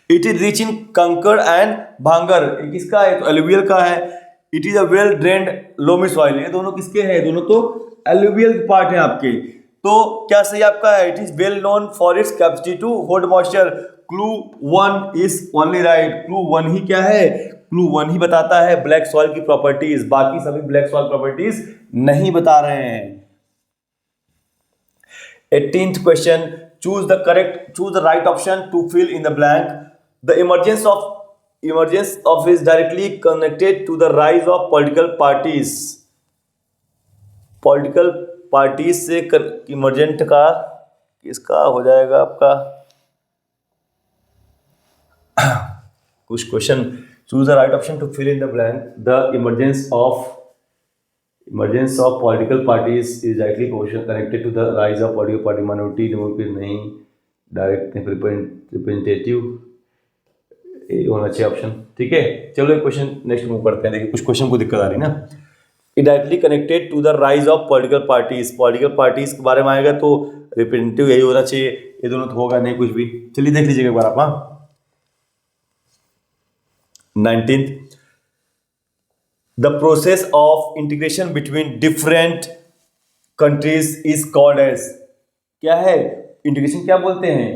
इट इज रिच इन कंकर एंड भांगर, ये किसका है, तो एलुवियल का है। It is a well drained loamy soil, ये दोनों किसके हैं, दोनों तो एलुवियल पार्ट है आपके। तो क्या सही आपका है, it is well known for its capacity to hold moisture. Clue 1 is only right, clue 1 ही क्या है, क्लू 1 ही बताता है ब्लैक सॉइल की प्रॉपर्टीज, बाकी सभी ब्लैक सॉइल प्रॉपर्टीज नहीं बता रहे हैं। 18th question, choose the right option to fill in the blank. The emergence of is directly connected to the rise of political parties. Political parties से emergent का किसका हो जाएगा आपका कुछ question. Choose the right option to fill in the blank. The emergence of political parties is directly connected to the rise of political party, minority democracy नहीं, direct representative, ये होना चाहिए ऑप्शन ठीक है। चलो एक क्वेश्चन नेक्स्ट मूव करते हैं। देखिए कुछ क्वेश्चन को दिक्कत आ रही ना, it directly connected to the rise of political parties. Political parties के बारे में आएगा तो रिप्रेजेंटेटिव यही होना चाहिए, ये दोनों तो होगा नहीं कुछ भी। चलिए देख लीजिएगा एक बार आप। हाँ 19th, the process of integration between different countries is called as, क्या है इंटीग्रेशन, क्या बोलते हैं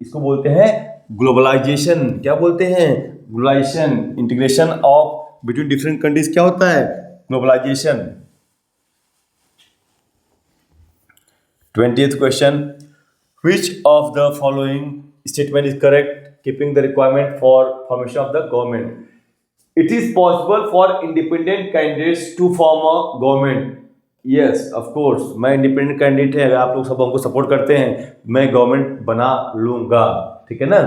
इसको, बोलते हैं ग्लोबलाइजेशन। क्या बोलते हैं, globalization. Integration of between different countries क्या होता है, globalization. 20th question, which of the following statement is correct keeping the requirement for formation of the government? It is possible for independent candidates to form a government. Yes, of course, मैं independent candidate है, अगर आप लोग सब हमको support करते हैं मैं गवर्नमेंट बना लूंगा, ठीक है ना।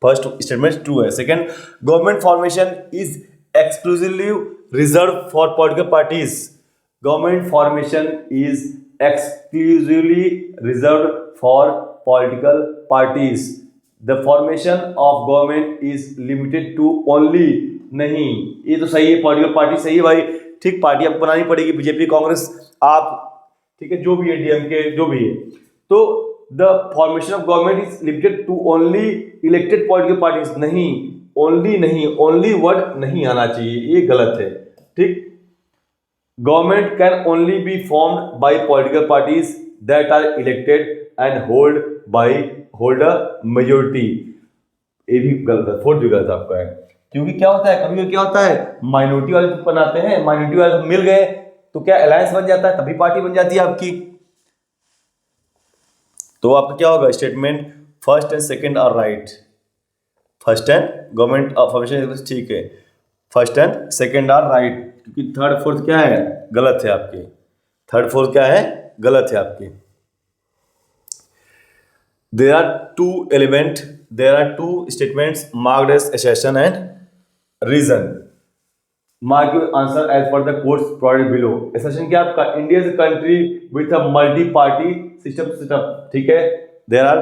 फर्स्ट स्टेटमेंट ट्रू है। Second, government formation is exclusively reserve for political parties. Government formation is exclusively reserved for political parties. The formation of government is limited to only, नहीं ये तो सही है, पॉलिटिकल पार्टी सही है भाई ठीक, पार्टी आपको बनानी पड़ेगी, बीजेपी कांग्रेस आप ठीक है जो भी है, डीएमके जो भी है। तो the formation of government is limited to only elected political parties, नहीं ओनली नहीं, ओनली वर्ड नहीं आना चाहिए, ये गलत है ठीक। Government can only be formed by political parties that are elected and hold a majority. ये भी गलत है, फोर्थ भी गलत आपका है, क्योंकि क्या होता है कभी क्या होता है माइनॉरिटी वाले तो बनाते हैं, माइनॉरिटी वाले मिल गए तो क्या अलायंस बन जाता है, तभी पार्टी बन जाती है आपकी। तो आपका क्या होगा statement, first and second are right. First and government formation ठीक है, first and second are right, क्योंकि थर्ड फोर्थ क्या है, गलत है आपके, थर्ड फोर्थ क्या है, गलत है आपके। There are two statements marked as assertion and reason. Mark your answer as per the quotes provided below. Assertion क्या आपका, India is a country with a multi-party system setup, ठीक है। There are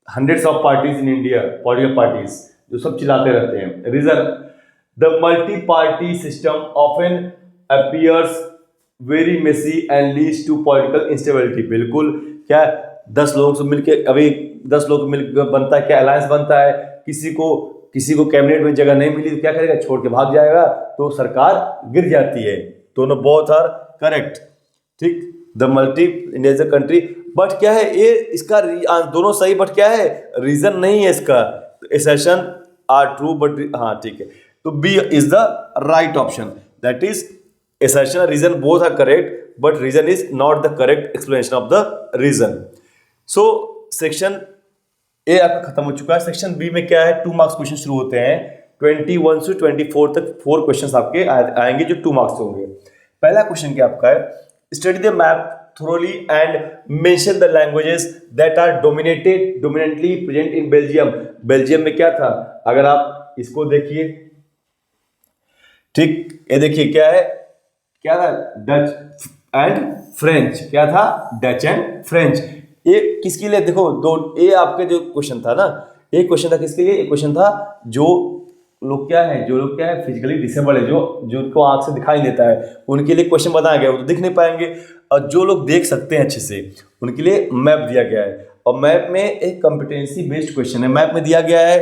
hundreds of parties in India, political parties जो सब चिल्लाते रहते हैं। Reason, the multi-party system often appears very messy and leads to political instability. बिल्कुल, क्या 10 लोगों से मिलके, अभी 10 लोग मिलकर बनता है क्या, अलायंस बनता है, किसी को कैबिनेट में जगह नहीं मिली तो क्या करेगा, छोड़ के भाग जाएगा, तो सरकार गिर जाती है। दोनों बोथ आर करेक्ट, ठीक। The multi India is a country, but क्या है ये, इसका दोनों सही, बट क्या है, रीजन नहीं है इसका। एसेशन आर ट्रू बट, हाँ ठीक है, तो B is the right option, that is assertion and reason both are correct, but reason is not the correct explanation of the reason. So section A आपका खत्म हो चुका है। सेक्शन बी में क्या है, 2 मार्क्स क्वेश्चन शुरू होते हैं, 21 से 24 तक 4 क्वेश्चन आपके आएंगे जो 2 मार्क्स होंगे। पहला क्वेश्चन क्या आपका है, study the map thoroughly and mention the languages that are dominantly present in Belgium. Belgium में क्या था, अगर आप इसको देखिए, ठीक, ये देखिए क्या है, क्या था, डच एंड फ्रेंच, क्या था, डच एंड फ्रेंच। ये किसके लिए, देखो दो, ये आपके जो क्वेश्चन था ना, एक क्वेश्चन था किसके लिए, एक क्वेश्चन था जो लोग क्या है फिजिकली डिसेबल है, जो उनको आंख से दिखाई देता है, उनके लिए क्वेश्चन बताया गया, वो तो दिख नहीं पाएंगे, और जो लोग देख सकते हैं अच्छे से उनके लिए मैप दिया गया है। और मैप में एक कॉम्पिटेंसी बेस्ड क्वेश्चन है। मैप में दिया गया है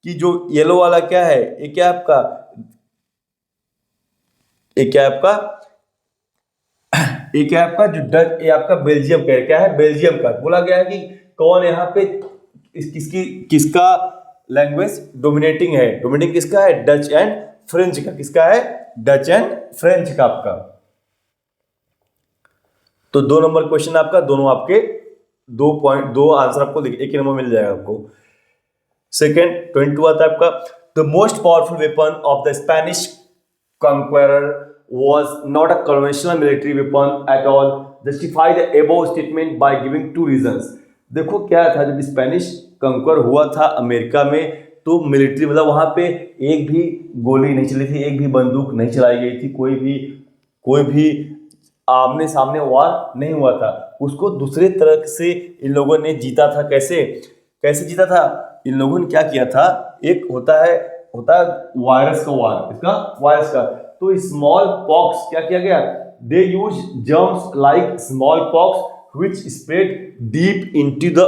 कि जो येलो वाला क्या है, ये क्या है आपका, ये क्या है आपका जो डच, ये आपका बेल्जियम का, क्या है, बेल्जियम का। बोला गया है कि कौन यहाँ पे किसका लैंग्वेज डोमिनेटिंग है, डोमिनेटिंग किसका है, डच एंड फ्रेंच का, किसका है, डच एंड फ्रेंच का आपका। तो 2 नंबर क्वेश्चन आपका, दोनों आपके 2 आंसर आपको एक ही नंबर मिल जाएगा आपको। सेकेंड 22 आता है आपका, the most powerful weapon of the Spanish conqueror was not a conventional military weapon at all. Justify the above statement by giving 2 reasons. देखो क्या था, जब स्पेनिश कंक्वर हुआ था अमेरिका में, तो मिलिट्री मतलब वहाँ पे एक भी गोली नहीं चली थी, एक भी बंदूक नहीं चलाई गई थी, कोई भी आमने सामने वार नहीं हुआ था। उसको दूसरे तरह से इन लोगों ने जीता था। कैसे जीता था, इन लोगों ने क्या किया था, एक होता है वायरस का वार, इसका वायरस का, तो स्मॉल पॉक्स क्या किया गया, they use germs like smallpox which spread deep into the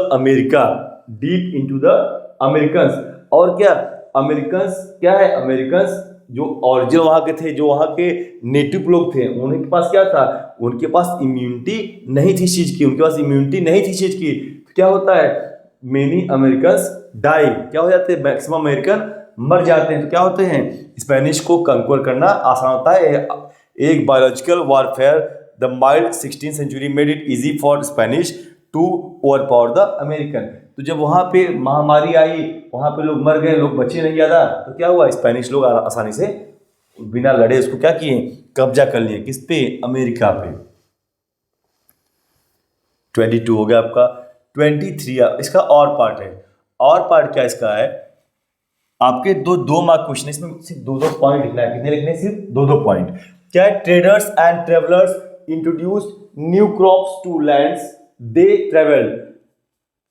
Americans. और क्या अमेरिकन्स, क्या है, अमेरिकन्स जो ओरिजिनल वहां के थे, जो वहां के नेटिव लोग थे, उनके पास क्या था, उनके पास इम्यूनिटी नहीं थी चीज की, तो क्या होता है, मेनी अमेरिकन्स डाई, क्या हो जाते हैं, मैक्सिमम अमेरिकन मर जाते हैं। तो क्या होते हैं, स्पेनिश को कंक्वर करना आसान होता है। एक biological warfare, the mild 16th century made it easy for Spanish to overpower the American. तो जब वहाँ पे महामारी आई, वहाँ पे लोग मर गए, लोग बचे नहीं ज़्यादा, तो क्या हुआ, स्पेनिश लोग आसानी से बिना लड़े उसको क्या किए, कब्जा कर लिए, किस पे, अमेरिका पे। 22 हो गया आपका। 23 इसका और पार्ट है। और पार्ट क्या इसका है, आपके दो मार्क क्वेश्चन, इसमें सिर्फ 2 पॉइंट लिखना है। कितने लिखने हैं, सिर्फ 2 पॉइंट। क्या है, traders and travellers introduced new crops to lands they travelled.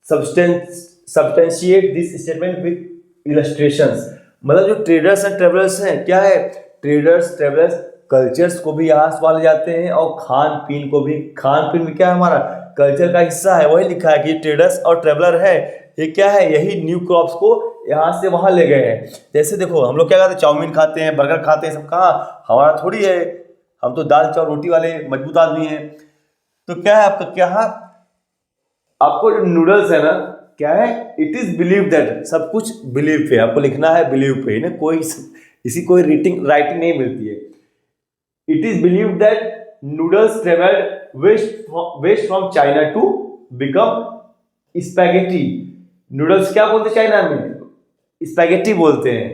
Substantiate this statement with illustrations. मतलब जो ट्रेडर्स एंड ट्रेवलर्स हैं, क्या है, ट्रेवलर्स कल्चर्स को भी यहाँ संभाले जाते हैं, और खान पीन भी क्या है, हमारा कल्चर का हिस्सा है। वही लिखा है कि ट्रेडर्स और ट्रेवलर है, ये क्या है, यही न्यू क्रॉप्स को यहाँ से वहाँ ले गए हैं। जैसे देखो हम लोग क्या खाते हैं, चाउमीन खाते हैं, बर्गर खाते हैं, सब कहाँ, हमारा थोड़ी है, हम तो दाल चावल रोटी वाले मजबूत आदमी हैं। तो क्या है आपका, क्या है, आपको जो नूडल्स है ना, क्या है, इट इज बिलीव दैट, सब कुछ बिलीव पे, आपको लिखना है बिलीव पे ना, कोई राइटिंग नहीं मिलती है। It is believe that noodles travelled west from China to become spaghetti. Noodles क्या बोलते हैं चाइना में, स्पैगेटी बोलते हैं।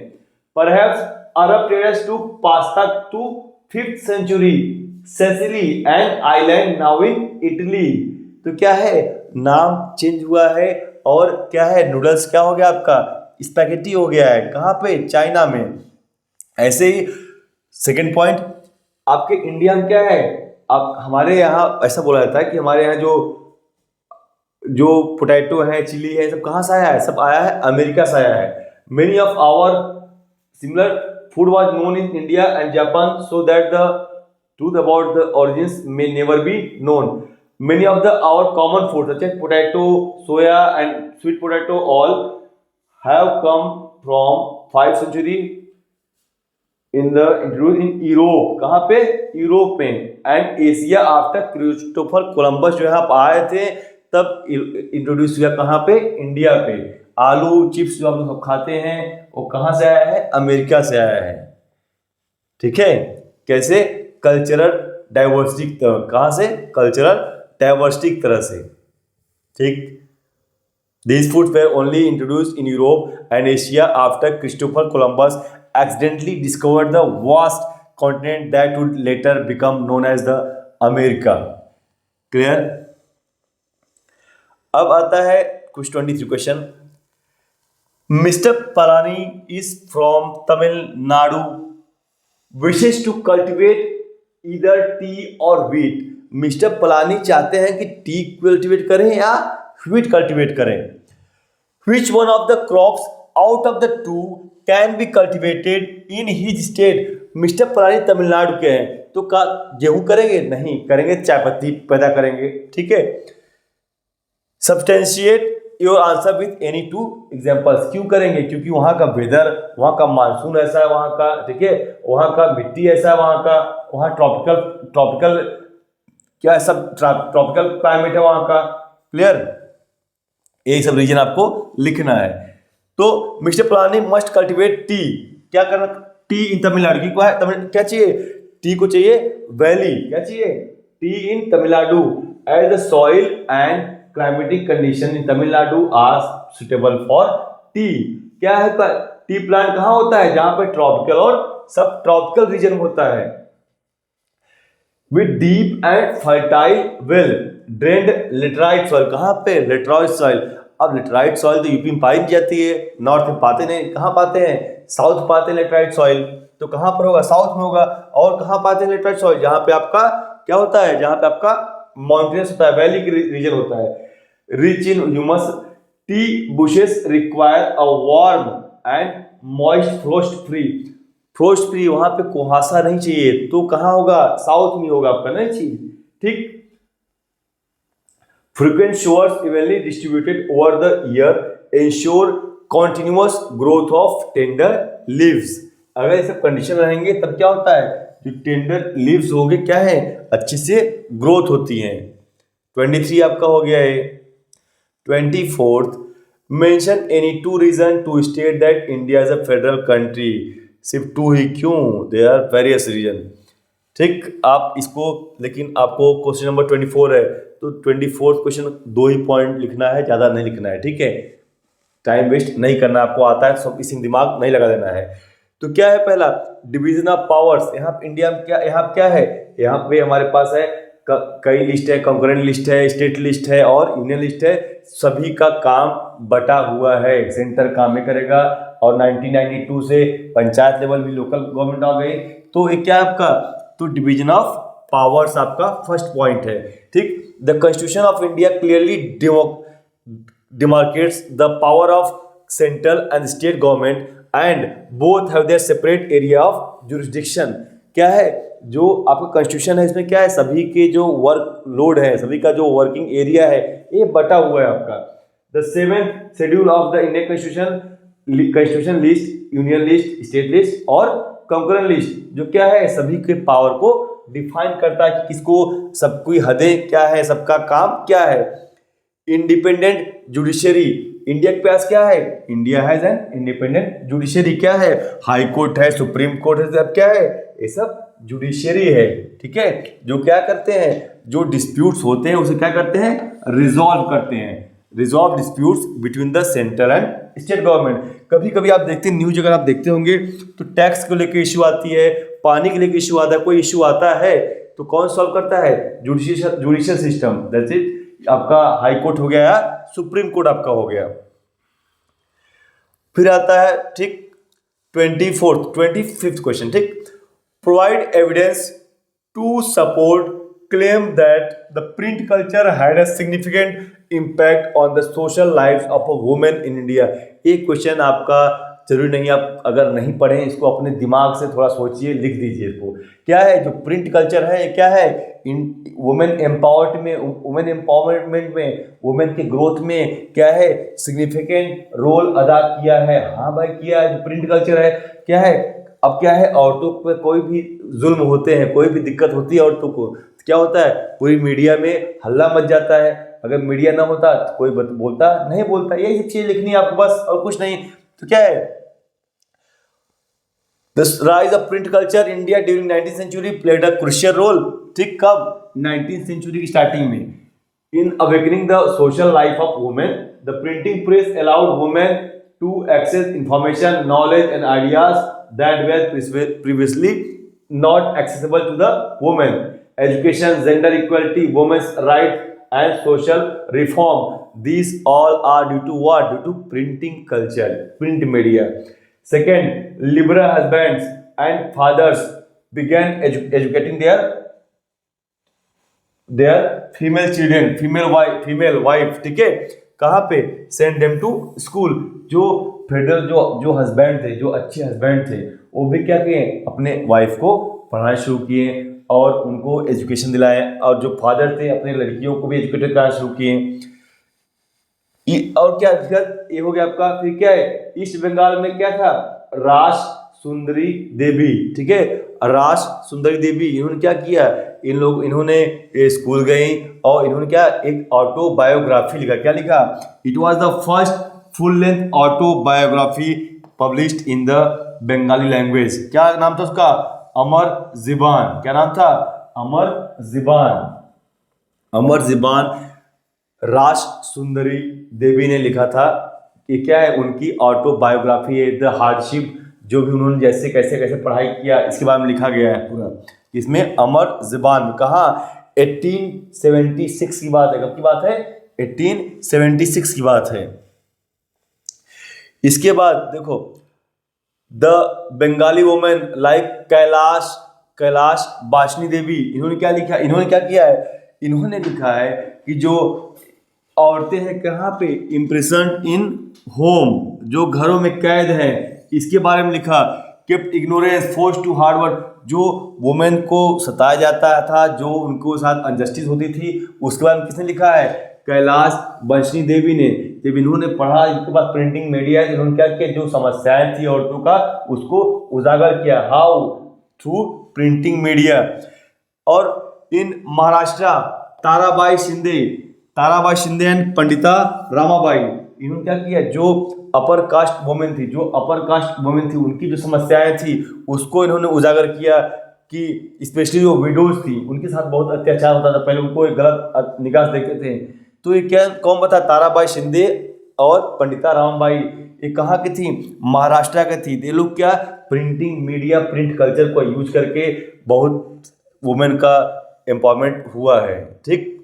Perhaps Arab traders to pasta to 5th century Sicily and island now in Italy. तो क्या है, नाम चेंज हुआ है और क्या है, नूडल्स क्या हो गया आपका, स्पैगेटी हो गया है। कहाँ पे, चाइना में। ऐसे ही सेकंड पॉइंट, आपके इंडिया में क्या है, आप हमारे यहाँ ऐसा बोला जाता है कि हमारे यहाँ जो जो पोटैटो है, चिली है, सब कहाँ से आया है, सब आया है अमेरिका से आया है। Many of our similar food was known in India and Japan, so that the truth about the origins may never be known. Many of our common foods such as potato, soya and sweet potato all have come from 5th century introduced in Europe. कहाँ पे, Europe में, and Asia after Christopher Columbus जो यहाँ आए थे तब introduce हुआ। कहाँ पे, इंडिया पे। आलू चिप्स जो हम लोग खाते हैं वो कहाँ से आया है, अमेरिका से आया है। ठीक है, कैसे, कल्चरल डाइवर्सिटी, कहाँ से, कल्चरल डाइवर्सिटी की तरह से। ठीक, these foods were only introduced in Europe and Asia after Christopher Columbus accidentally discovered the vast continent that would later become known as the America. Clear? अब आता है कुछ 23 question. Mister Palani is from Tamil Nadu, wishes to cultivate either tea और wheat. Mister Palani चाहते हैं कि tea cultivate करें या व्हीट कल्टिवेट करें। Which one of the crops out of the two can be cultivated in his state? Mister Palani Tamil Nadu के हैं तो का गेहूं करेंगे, नहीं करेंगे, चाय पत्ती पैदा करेंगे। ठीक है, substantiate your answer with any two examples. क्यों करेंगे, क्योंकि वहाँ का वेदर, वहाँ का मानसून ऐसा है वहाँ का, ठीक है, वहाँ का मिट्टी ऐसा है वहाँ का, वहाँ ट्रॉपिकल क्या है, सब ट्रॉपिकल क्लाइमेट है वहाँ का। क्लियर, यही सब रीजन आपको लिखना है। तो mister Palani must cultivate T, क्या करना, टी इन तमिलनाडु की को है, क्या चाहिए, टी को चाहिए वैली, क्या चाहिए, tea in Tamil Nadu as the soil and climatic condition in Tamil Nadu are suitable for tea. क्या है, टी प्लांट कहाँ होता है, जहां पे ट्रॉपिकल और सब ट्रॉपिकल रीजन होता है। With deep and fertile well drained laterite soil, कहाँ पे, लेटराइट सॉइल। अब लेटराइट सॉइल तो यूपी में पाई जाती है, नॉर्थ में पाते नहीं, कहाँ पाते हैं, साउथ पाते हैं लेटराइट सॉइल। तो कहाँ पर होगा, साउथ में होगा। और कहाँ पाते हैं लेटराइट सॉइल, जहाँ पे आपका क्या होता है, जहाँ पे आपका माउंटेन्स होता है, वैली की रीजन होता है। Rich in humus, T bushes require a warm and moist frost free. Frost free, वहां पे कुहासा नहीं चाहिए, तो कहाँ होगा, साउथ में होगा आपका, नहीं चाहिए। ठीक, frequent showers evenly distributed over the year ensure continuous growth of tender leaves। अगर ये सब कंडीशन रहेंगे तब क्या होता है, जो टेंडर लीव्स होंगे क्या है, अच्छे से ग्रोथ होती हैं। 23 आपका हो गया है। 24th, mention any two reason to state that India is a federal country. सिर्फ टू ही क्यों, देयर आर वेरियस रीजन। ठीक, आप इसको, लेकिन आपको क्वेश्चन नंबर 24 है तो 24th क्वेश्चन 2 ही पॉइंट लिखना है, ज़्यादा नहीं लिखना है। ठीक है, टाइम वेस्ट नहीं करना, आपको आता है सब, इसी दिमाग नहीं लगा देना है। तो क्या है, पहला डिवीजन ऑफ पावर्स। यहाँ इंडिया में क्या है, यहाँ पे हमारे पास है कई लिस्ट है, कंकरेंट लिस्ट है, स्टेट लिस्ट है और यूनियन लिस्ट है। सभी का काम बटा हुआ है, सेंटर काम में करेगा। और 1992 से पंचायत लेवल भी लोकल गवर्नमेंट आ गई। तो ये क्या है आपका, तो डिवीजन ऑफ पावर्स आपका फर्स्ट पॉइंट है। ठीक, the constitution of India clearly demarcates the power of central and state government and both have their separate area of jurisdiction। क्या है, जो आपका कॉन्स्टिट्यूशन है इसमें क्या है, सभी के जो वर्क लोड है, सभी का जो वर्किंग एरिया है ये बटा हुआ है आपका। The 7th schedule of the Indian constitution list union list, state list और कंकरेंट लिस्ट, जो क्या है सभी के पावर को डिफाइन करता है कि किसको, सबकी हदें क्या है, सबका काम क्या है। इंडिपेंडेंट जुडिशरी, इंडिया के पास क्या है, India has an independent judiciary. क्या है, हाई कोर्ट है, सुप्रीम कोर्ट है, सब क्या है, ये सब जुडिशरी है। ठीक है, जो क्या करते हैं, जो डिस्प्यूट्स होते हैं उसे क्या करते हैं, रिजॉल्व करते हैं। Resolve disputes between the central and state government. कभी कभी आप देखते हैं न्यूज, अगर आप देखते होंगे तो टैक्स को लेकर इशू आती है, पानी के लेकर इशू आता है, कोई इशू आता है तो कौन सॉल्व करता है? Judicial system, that's it. आपका हाई कोर्ट हो गया, सुप्रीम कोर्ट आपका हो गया। फिर आता है ठीक 25th क्वेश्चन, ठीक, provide evidence to support claim that the print culture had a significant impact on the social lives of a woman in India। ये क्वेश्चन आपका जरूरी नहीं, आप अगर नहीं पढ़े इसको अपने दिमाग से थोड़ा सोचिए, लिख दीजिए इसको। क्या है जो प्रिंट कल्चर है, क्या है? इन वुमेन एम्पावरमेंट में, वुमेन के ग्रोथ में क्या है, सिग्निफिकेंट रोल अदा किया है। हाँ भाई किया है। प्रिंट कल्चर है, क्या है? अब क्या है, औरतों पे कोई भी जुल्म होते हैं, कोई भी दिक्कत होती है औरतों को, तो क्या होता है, पूरी मीडिया में हल्ला मच जाता है। अगर मीडिया ना होता तो कोई बोलता नहीं, बोलता। यही सब चीज लिखनी है आपको बस, और कुछ नहीं। तो क्या है, the rise of print culture India during 19th century played a crucial role. ठीक, कब? 19th सेंचुरी की स्टार्टिंग में। In awakening the social life of women, the printing press allowed women to access information, knowledge and ideas that were previously not accessible to the women. Education, gender equality, women's rights and social reform, these all are due to what? Due to printing culture, print media. Second, liberal husbands and fathers began educating their female children, female wife, ठीक है, कहाँ पे? Send them to school. जो federal जो husband थे, जो अच्छे husband थे, वो भी क्या किए, अपने वाइफ को पढ़ाना शुरू किए और उनको एजुकेशन दिलाए। और जो फादर थे, अपने लड़कियों को भी एजुकेटेड कराना शुरू किए। और क्या ये हो गया आपका। फिर क्या है, ईस्ट बंगाल में क्या था, रास सुंदरी देवी, ठीक है, रास सुंदरी देवी। इन्होंने क्या किया, इन्होंने स्कूल गई और इन्होंने क्या, एक ऑटोबायोग्राफी लिखा। क्या लिखा? It was the first full length autobiography published in the Bengali language. क्या नाम था उसका? अमर ज़िबान। क्या नाम था? अमर ज़िबान रास सुंदरी देवी ने लिखा था। कि क्या है, उनकी ऑटोबायोग्राफी है, द हार्डशिप, जो भी उन्होंने जैसे कैसे पढ़ाई किया, इसके बारे में लिखा गया है पूरा इसमें। अमर ज़िबान कहाँ? 1876 की बात है। कब की बात है? 1876 की बात है। इसके बाद देखो, the Bengali women like Kailash Bashini Devi, इन्होंने क्या लिखा, इन्होंने क्या किया है, इन्होंने लिखा है कि जो औरतें हैं कहाँ पे, इम्प्रिजन्ड इन होम, जो घरों में कैद हैं, इसके बारे में लिखा। Kept ignorance, force to hard work, जो वुमेन को सताया जाता था, जो उनको साथ अनजस्टिस होती थी, उसके बारे में किसने लिखा है? कैलाश बंशनी देवी ने। जब इन्होंने पढ़ा, इनके बाद प्रिंटिंग मीडिया, इन्होंने क्या किया, जो समस्याएं थी औरतों का, उसको उजागर किया। हाउ? Through printing media. और इन महाराष्ट्र, ताराबाई शिंदे एंड पंडिता रामाबाई, इन्होंने क्या किया, जो अपर कास्ट वुमेन थी, उनकी जो समस्याएं थी उसको इन्होंने उजागर किया। कि स्पेशली जो विडोज थी, उनके साथ बहुत अत्याचार होता था, पहले उनको एक गलत निगाह से देखते थे। तो ये क्या, कौन बता? ताराबाई शिंदे और पंडिता रामाबाई, ये कहाँ की थी? महाराष्ट्र की थी। ये लोग क्या, प्रिंटिंग मीडिया, प्रिंट कल्चर को यूज करके बहुत वुमेन का एम्पावरमेंट हुआ है। ठीक,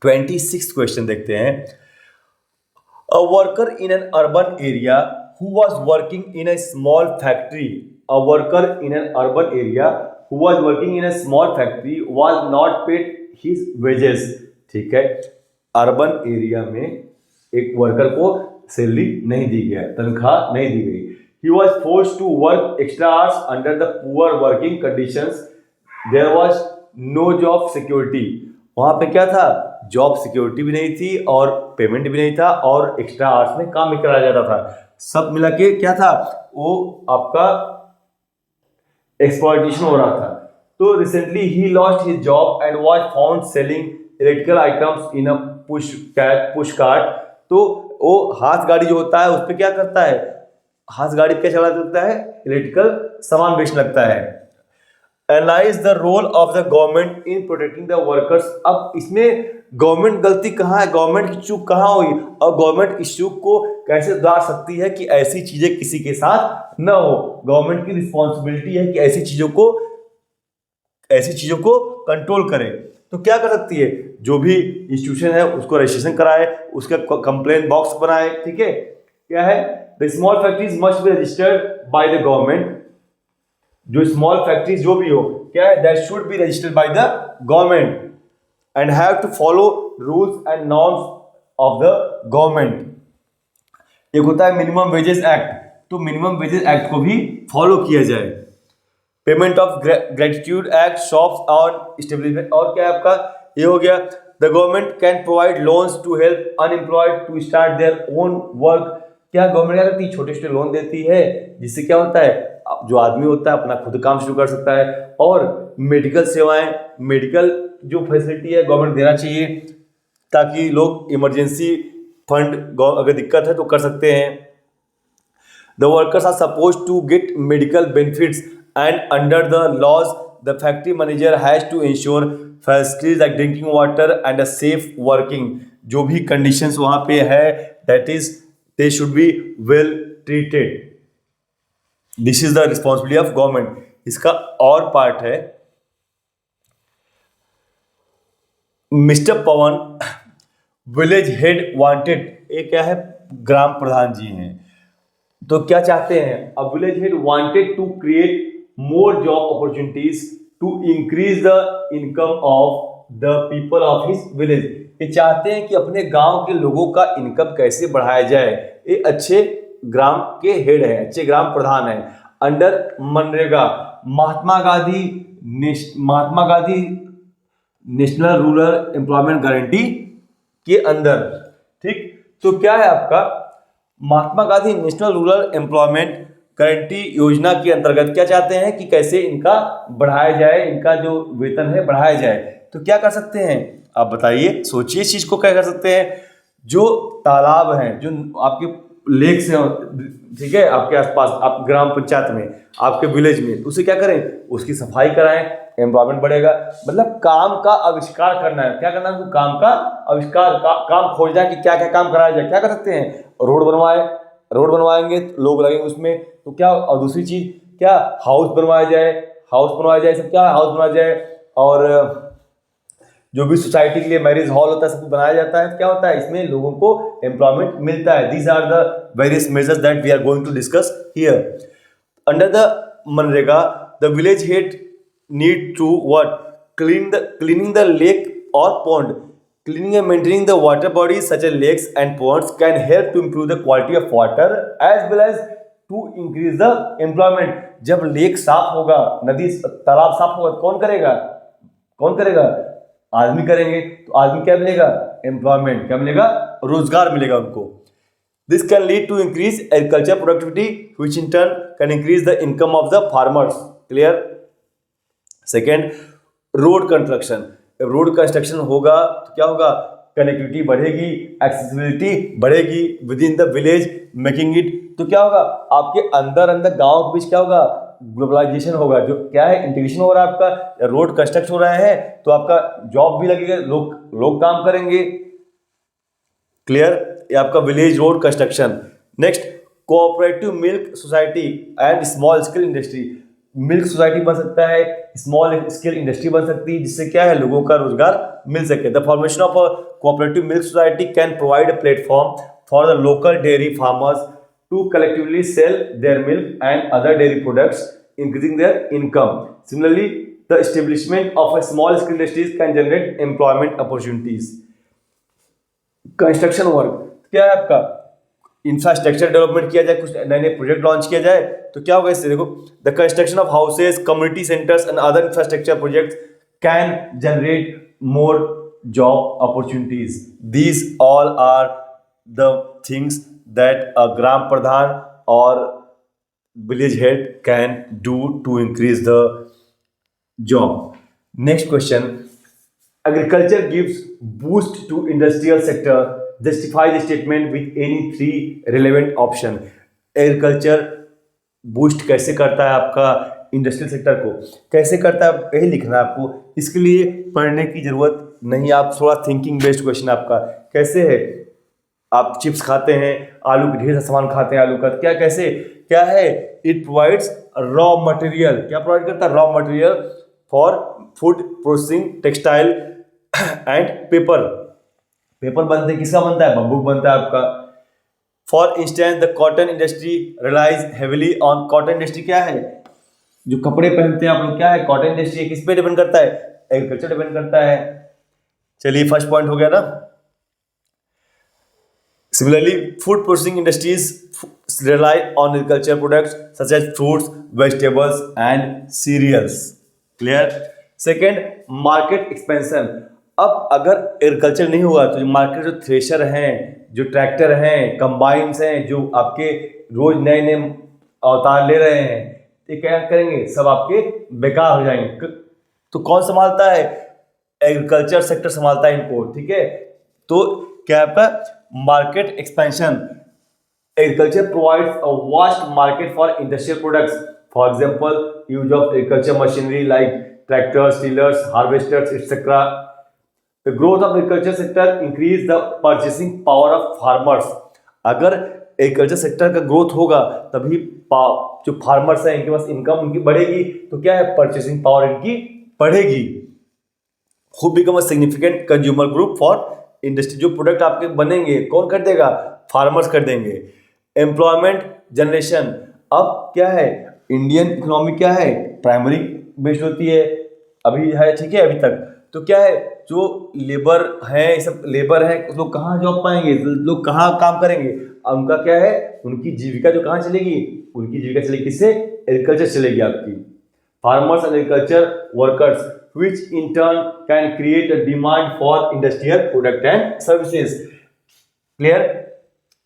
26th क्वेश्चन देखते हैं। A worker in an urban area who was working in a small factory, was not paid his wages। ठीक है, अर्बन एरिया में एक वर्कर को सैलरी नहीं दी गया, तनख्वाह नहीं दी गई। He was forced to work extra hours under the poor working conditions. There was no job security। वहाँ पे क्या था, जॉब सिक्योरिटी भी नहीं थी और पेमेंट भी नहीं था, और एक्स्ट्रा आवर्स में काम भी कराया जाता था। सब मिला के क्या था, वो आपका एक्सप्लॉयटेशन हो रहा था। तो recently he lost his job and was found selling electrical items in a push cart. तो वो हाथ गाड़ी जो होता है उस पर क्या करता है, हाथ गाड़ी क्या चला सकता है, इलेक्ट्रिकल सामान बेचने लगता है। Analyse the role of the government in protecting the workers. अब इसमें गवर्नमेंट गलती कहाँ है, गवर्नमेंट की चूक कहाँ हुई, और गवर्नमेंट इस चूक को कैसे सुधार सकती है कि ऐसी चीजें किसी के साथ न हो। गवर्नमेंट की रिस्पॉन्सिबिलिटी है कि ऐसी चीजों को कंट्रोल करे। तो क्या कर सकती है, जो भी इंस्टीट्यूशन है उसको रजिस्ट्रेशन कराए, उसका कंप्लेन बॉक्स बनाए, ठीक है। क्या है, the small factories must be registered by the government. जो स्मॉल फैक्ट्रीज जो भी हो, क्या है, that should be registered by the government and have to follow rules and norms of the government. एक होता है मिनिमम वेजेस एक्ट, तो मिनिमम वेजेस एक्ट को भी फॉलो किया जाए। Payment of gratitude act, shops on establishment, और क्या है आपका, ये हो गया। The government can provide loans to help unemployed to start their own work. क्या गवर्नमेंट क्या करती है, छोटे छोटे लोन देती है, जिससे क्या होता है, जो आदमी होता है अपना खुद काम शुरू कर सकता है। और मेडिकल सेवाएं, मेडिकल जो फैसिलिटी है गवर्नमेंट देना चाहिए, ताकि लोग इमरजेंसी फंड अगर दिक्कत है तो कर सकते हैं। The workers are supposed to get medical benefits, and under the laws, the factory manager has to ensure facilities like drinking water and a safe working. जो भी conditions वहाँ पे है, that is, they should be well treated. This is the responsibility of government. इसका और part है, mister पवन village head wanted. ये क्या है, ग्राम प्रधान जी हैं, तो क्या चाहते हैं, a village head wanted to create more job opportunities to increase the income of the people of his village. ये चाहते हैं कि अपने गांव के लोगों का इनकम कैसे बढ़ाया जाए। ये अच्छे ग्राम के हेड हैं, अच्छे ग्राम प्रधान हैं। Under MNREGA, Mahatma Gandhi national rural employment guarantee के अंदर, ठीक। तो क्या है आपका, Mahatma Gandhi national rural employment guarantee Yojana के अंतर्गत क्या चाहते हैं कि कैसे इनका बढ़ाया जाए, इनका जो वेतन है बढ़ाया जाए। तो क्या कर सकते हैं, आप बताइए, सोचिए इस चीज को क्या कर सकते हैं। जो तालाब हैं, जो आपके लेक से, ठीक है, आपके आसपास, आप ग्राम पंचायत में, आपके विलेज में, उसे क्या करें, उसकी सफाई कराएं, एम्प्लॉयमेंट बढ़ेगा। मतलब काम का आविष्कार करना है, क्या करना है, काम का आविष्कार, काम खोजना है कि क्या क्या काम कराया जाए। क्या कर सकते हैं, रोड बनवाएंगे, लोग लगेंगे उसमें, तो क्या, और दूसरी चीज क्या, हाउस बनवाया जाए, सब क्या, हाउस बनवाया जाए। और जो भी सोसाइटी के लिए मैरिज हॉल होता है, सब कुछ बनाया जाता है। क्या होता है, इसमें लोगों को एम्प्लॉयमेंट मिलता है। These are the various measures that we are going to discuss here. Under the मनरेगा, the village head need to what, cleaning the lake or pond. Cleaning and maintaining the water bodies such as lakes and ponds can help to improve the quality of water as well as to increase the employment. जब lake साफ होगा, नदी तालाब साफ होगा, कौन करेगा, आदमी करेंगे। तो आदमी क्या मिलेगा, एम्प्लॉयमेंट, क्या मिलेगा, रोजगार मिलेगा उनको। This can lead to increase agriculture productivity which in turn can increase the income of the farmers. Clear. Second, road construction. Road construction होगा तो क्या होगा, कनेक्टिविटी बढ़ेगी, एक्सेसिबिलिटी बढ़ेगी within the village, making it, तो क्या होगा, आपके अंदर गांव के बीच क्या होगा, ग्लोबलाइजेशन होगा। जो क्या है, इंटीग्रेशन हो रहा है आपका, रोड कंस्ट्रक्ट हो रहा है, तो आपका जॉब भी लगेगा, लोग काम करेंगे। क्लियर, ये आपका village road construction. Next, cooperative milk society and small scale industry. Milk society बन सकता है, स्मॉल स्केल इंडस्ट्री बन सकती है, जिससे क्या है, लोगों का रोजगार मिल सके। The formation of a cooperative milk society can provide a platform for the local dairy farmers to collectively sell their milk and other dairy products, increasing their income. Similarly, the establishment of a small scale industries can generate employment opportunities. Construction work क्या है आपका, infrastructure development किया जाए, कुछ नए नए project launch किया जाए, तो क्या होगा इससे, देखो, the construction of houses, community centres and other infrastructure projects can generate more job opportunities. These all are the things that a gram pradhan or village head can do to increase the job. Next question, agriculture gives boost to industrial sector. Justify the statement with any three relevant option. Agriculture boost कैसे करता है आपका industrial sector को कैसे करता है, यही लिखना है आपको। इसके लिए पढ़ने की जरूरत नहीं, आप थोड़ा थिंकिंग बेस्ड क्वेश्चन आपका। कैसे है, आप चिप्स खाते हैं, आलू के ढेर सा सामान खाते हैं, आलू का क्या कैसे क्या है, इट प्रोवाइड्स रॉ मटेरियल, क्या प्रोवाइड करता है, raw material for food processing, textile and paper. Paper बनते हैं, किसका बनता है, बम्बू बनता है आपका। For instance the cotton industry relies heavily on, cotton industry क्या है, जो कपड़े पहनते हैं आप लोग, क्या है, कॉटन इंडस्ट्री। किस पे डिपेंड करता है, एग्रीकल्चर डिपेंड करता है। चलिए फर्स्ट पॉइंट हो गया ना। Similarly, food processing industries rely on agricultural products such as fruits, vegetables, and cereals. Clear? Second, market expansion. अब अगर एग्रीकल्चर नहीं हुआ तो जो मार्केट, जो थ्रेशर हैं, जो ट्रैक्टर हैं, कंबाइंस हैं, जो आपके रोज नए नए अवतार ले रहे हैं, ये क्या करेंगे, सब आपके बेकार हो जाएंगे। तो कौन संभालता है, एग्रीकल्चर सेक्टर संभालता है इनको, ठीक है। तो क्या आपका market expansion, agriculture provides a vast market for industrial products, for example use of agriculture machinery like tractors, tillers, harvesters etcetera. The growth of agriculture sector increase the purchasing power of farmers. अगर agriculture sector का growth होगा तभी जो farmers हैं इनके पास income उनकी बढ़ेगी, तो क्या है, परचेसिंग पावर इनकी बढ़ेगी। Who become a significant consumer group for industry, जो प्रोडक्ट आपके बनेंगे कौन कर देगा, फार्मर्स कर देंगे। एम्प्लॉयमेंट जनरेशन, अब क्या है, इंडियन इकोनॉमी क्या है, प्राइमरी बेस्ड होती है अभी है, ठीक है अभी तक। तो क्या है, जो लेबर है, सब लेबर है, लोग कहाँ जॉब पाएंगे, लोग कहाँ काम करेंगे, उनका क्या है, उनकी जीविका जो कहाँ चलेगी, उनकी जीविका चलेगी किससे, एग्रीकल्चर चलेगी आपकी। Farmers and agriculture workers which in turn can create a demand for industrial product and services. Clear?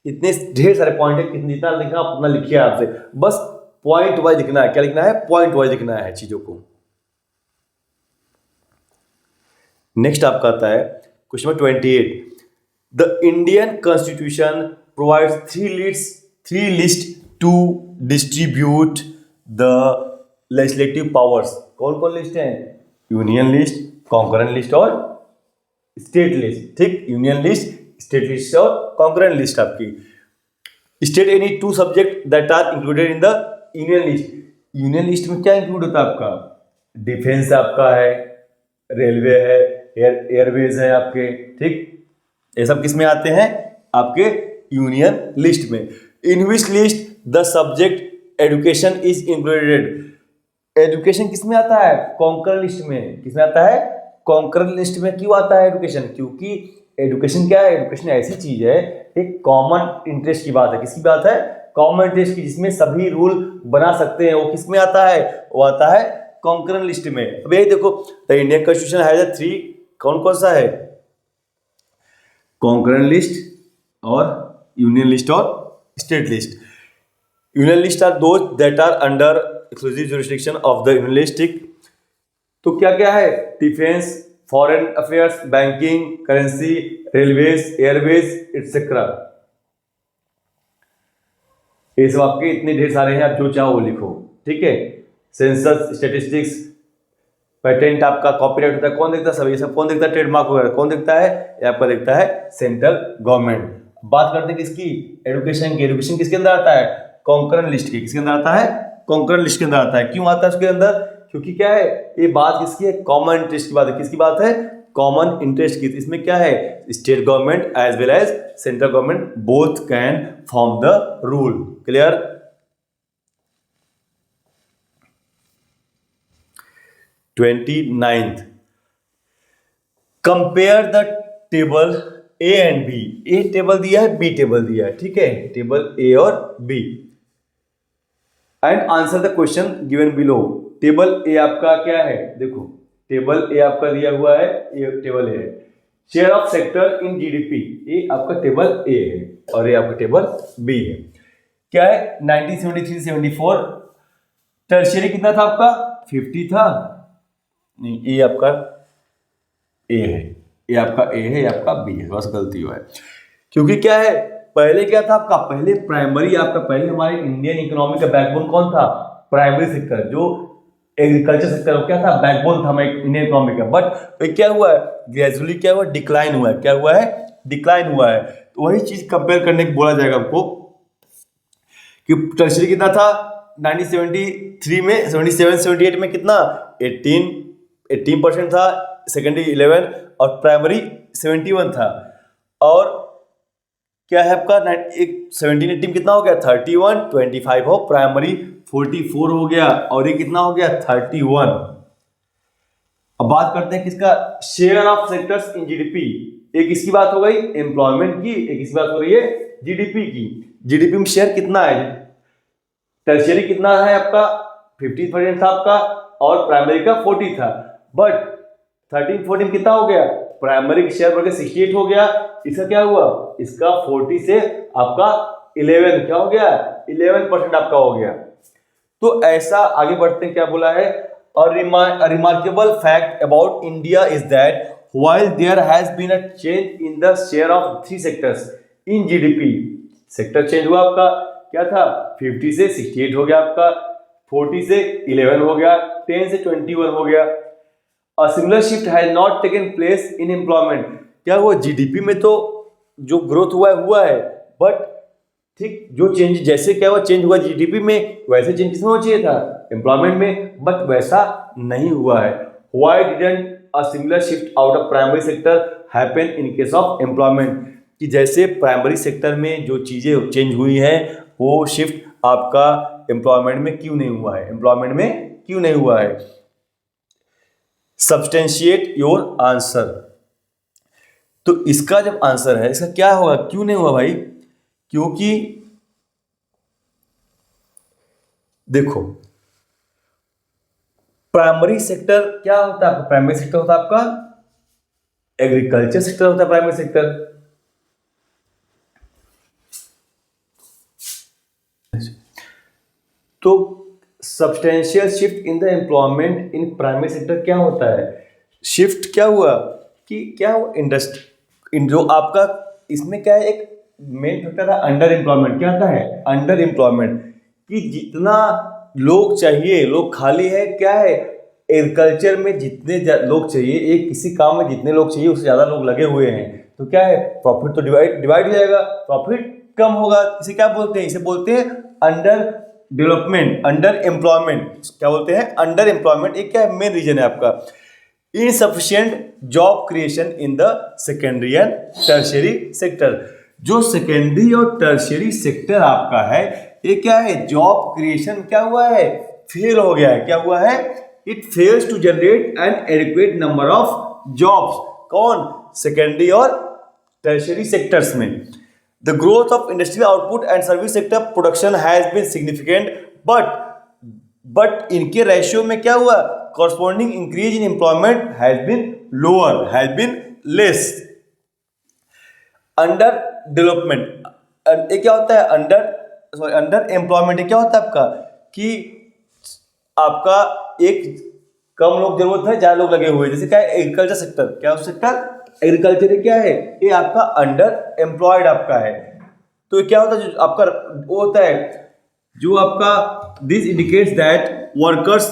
इतने ढेर सारे पॉइंट है, कितने जितना लिखना अपना लिखिए आपसे, बस पॉइंट वाइज लिखना है। क्या लिखना है, पॉइंट वाइज लिखना है चीजों को। नेक्स्ट आपका आता है question number 28। The Indian constitution provides three list to distribute the legislative powers. कौन कौन लिस्ट है, यूनियन लिस्ट, कॉन्करेंट लिस्ट और स्टेट लिस्ट, ठीक। यूनियन लिस्ट, स्टेट लिस्ट और कॉन्करेंट लिस्ट आपकी। State any two subject that are included in the union list. Union list में क्या include होता है आपका, डिफेंस आपका है, रेलवे है, एयरवेज है आपके, ठीक। ये सब किस में आते हैं, आपके यूनियन लिस्ट में। In which list the subject education is included. Education किस में आता है, कॉन्करेंट लिस्ट में। किस में आता है, कॉन्करेंट लिस्ट में। क्यों आता है एजुकेशन, क्योंकि एजुकेशन क्या है, एजुकेशन ऐसी चीज है, एक कॉमन इंटरेस्ट की बात है। किसकी बात है, कॉमन इंटरेस्ट की, जिसमें सभी रूल बना सकते हैं, वो किस में आता है, वो आता है कॉन्करेंट लिस्ट में। अब यही देखो, the Indian constitution has three, कौन कौन सा है, कॉन्करेंट लिस्ट और यूनियन लिस्ट और state list. Union list are those that are under exclusive jurisdiction of the union list. तो क्या क्या है, defence, foreign affairs, banking, currency, railways, airways etcetera. ये सब आपके इतने ढेर सारे हैं, आप जो चाहो वो लिखो, ठीक है। सेंसस, स्टैटिस्टिक्स, पेटेंट आपका, कॉपीराइट होता है, कौन देखता है, सब ये सब कौन देखता है, ट्रेडमार्क वगैरह कौन देखता है, ये आपका देखता है सेंट्रल गवर्नमेंट। बात करते हैं किसकी, एजुकेशन की। एजुकेशन किसके अंदर आता है, कॉन्करेंट लिस्ट की। किसके अंदर आता है, कॉन्करेंट लिस्ट के अंदर आता है। क्यों आता है उसके अंदर, क्योंकि क्या है, ये बात किसकी है, कॉमन इंटरेस्ट की बात है। किसकी बात है, कॉमन इंटरेस्ट की। इसमें क्या है, state government as well as central government both can form the rule. Clear. 29th, compare the table A and B. A table दिया है, बी टेबल दिया है, ठीक है, टेबल ए और B, and answer the question given below. Table A आपका क्या है, देखो टेबल ए आपका दिया हुआ है, ये टेबल ए है। Share of sector in GDP, ये आपका टेबल ए है और ये आपका टेबल बी है। क्या है, 1973-74 टर्शियरी कितना था आपका, 50 था, नहीं ये आपका ए है, ये आपका ए है, ये आपका बी है, बस गलती हुआ है। क्योंकि क्या है, पहले क्या था आपका, पहले प्राइमरी आपका, पहले हमारे इंडियन इकोनॉमी का बैकबोन कौन था, प्राइमरी सेक्टर। जो एग्रीकल्चर सेक्टर क्या था, बैकबोन था इंडियन इकोनॉमी का, बट क्या हुआ है, ग्रेजुअली क्या हुआ, डिक्लाइन हुआ है, क्या हुआ है, डिक्लाइन हुआ है। तो वही चीज कंपेयर करने को बोला जाएगा आपको कि टर्शियरी कितना था 1973 में, 77-78 में कितना 18% था, सेकेंडरी 11 और प्राइमरी 71 था। और क्या है आपका 17-18 कितना हो गया 31, 25 हो, प्राइमरी 44 हो गया और ये कितना हो गया 31। अब बात करते हैं किसका, share of sectors in GDP. एक इसकी बात हो गई एम्प्लॉयमेंट की, एक इसकी बात हो रही है जीडीपी की। जीडीपी में शेयर कितना है, टर्शियरी कितना है आपका 50% था आपका और प्राइमरी का 40 था, बट 13-14 कितना हो गया, प्राइमरी का शेयर बढ़कर 68 हो गया। इसका क्या हुआ, इसका 40 से आपका 11 क्या हो गया, 11% आपका हो गया। तो ऐसा आगे बढ़ते हैं, क्या बोला है, a remarkable fact about India is that while there has been a change in the share of three sectors in GDP, sector change हुआ आपका, क्या था 50 से 68 हो गया आपका, 40 से 11 हो गया, 10 से 21 हो गया। A similar shift has not taken place in employment, क्या हुआ जीडीपी में तो जो ग्रोथ हुआ है, बट ठीक जो चेंज जैसे क्या हुआ चेंज हुआ जीडीपी में, वैसे चेंज किसमें होना चाहिए था, एम्प्लॉयमेंट में, बट वैसा नहीं हुआ है। Why didn't a similar shift out of primary sector happen in case of employment, कि जैसे प्राइमरी सेक्टर में जो चीजें चेंज हुई है वो शिफ्ट आपका एम्प्लॉयमेंट में क्यों नहीं हुआ है, एम्प्लॉयमेंट में क्यों नहीं हुआ है। सब्सटेंशिएट योर आंसर, तो इसका जब आंसर है इसका क्या होगा, क्यों नहीं हुआ भाई, क्योंकि देखो प्राइमरी सेक्टर क्या होता है, प्राइमरी सेक्टर होता है आपका एग्रीकल्चर सेक्टर होता है प्राइमरी सेक्टर। तो substantial shift in the employment in primary sector क्या होता है, शिफ्ट क्या हुआ कि क्या हुआ इंडस्ट्री जो आपका इसमें क्या है, एक मेन फैक्टर है अंडर एम्प्लॉयमेंट, क्या आता है अंडर एम्प्लॉयमेंट, कि जितना लोग चाहिए लोग खाली है, क्या है एग्रीकल्चर में जितने लोग चाहिए, एक किसी काम में जितने लोग चाहिए उससे ज्यादा लोग लगे हुए हैं, तो क्या है प्रॉफिट तो डिवाइड हो जाएगा, प्रॉफिट कम होगा। इसे क्या बोलते हैं, इसे बोलते हैं अंडर डेवलपमेंट, अंडर एम्प्लॉयमेंट, क्या बोलते हैं अंडर एम्प्लॉयमेंट। एक क्या है मेन रीजन है आपका insufficient job creation in the secondary and tertiary sector. जो सेकेंडरी और टर्शियरी सेक्टर आपका है ये क्या है, जॉब क्रिएशन क्या हुआ है, फेल हो गया है, क्या हुआ है, it fails to generate an adequate number of jobs, कौन सेकेंडरी और टर्शियरी सेक्टर्स में। The growth of industrial output and service sector production has been significant, but इनके रेशियो में क्या हुआ, corresponding increase in employment has been lower, has been less. Under development, ये क्या होता है अंडर एम्प्लॉयमेंट क्या होता है आपका, कि आपका एक कम लोग जरूरत है, ज्यादा लोग लगे हुए, जैसे क्या है एग्रीकल्चर सेक्टर, क्या सेक्टर एग्रीकल्चर क्या है, ये आपका अंडर एम्प्लॉयड आपका है। तो क्या होता है जो आपका वो होता है जो आपका this indicates that workers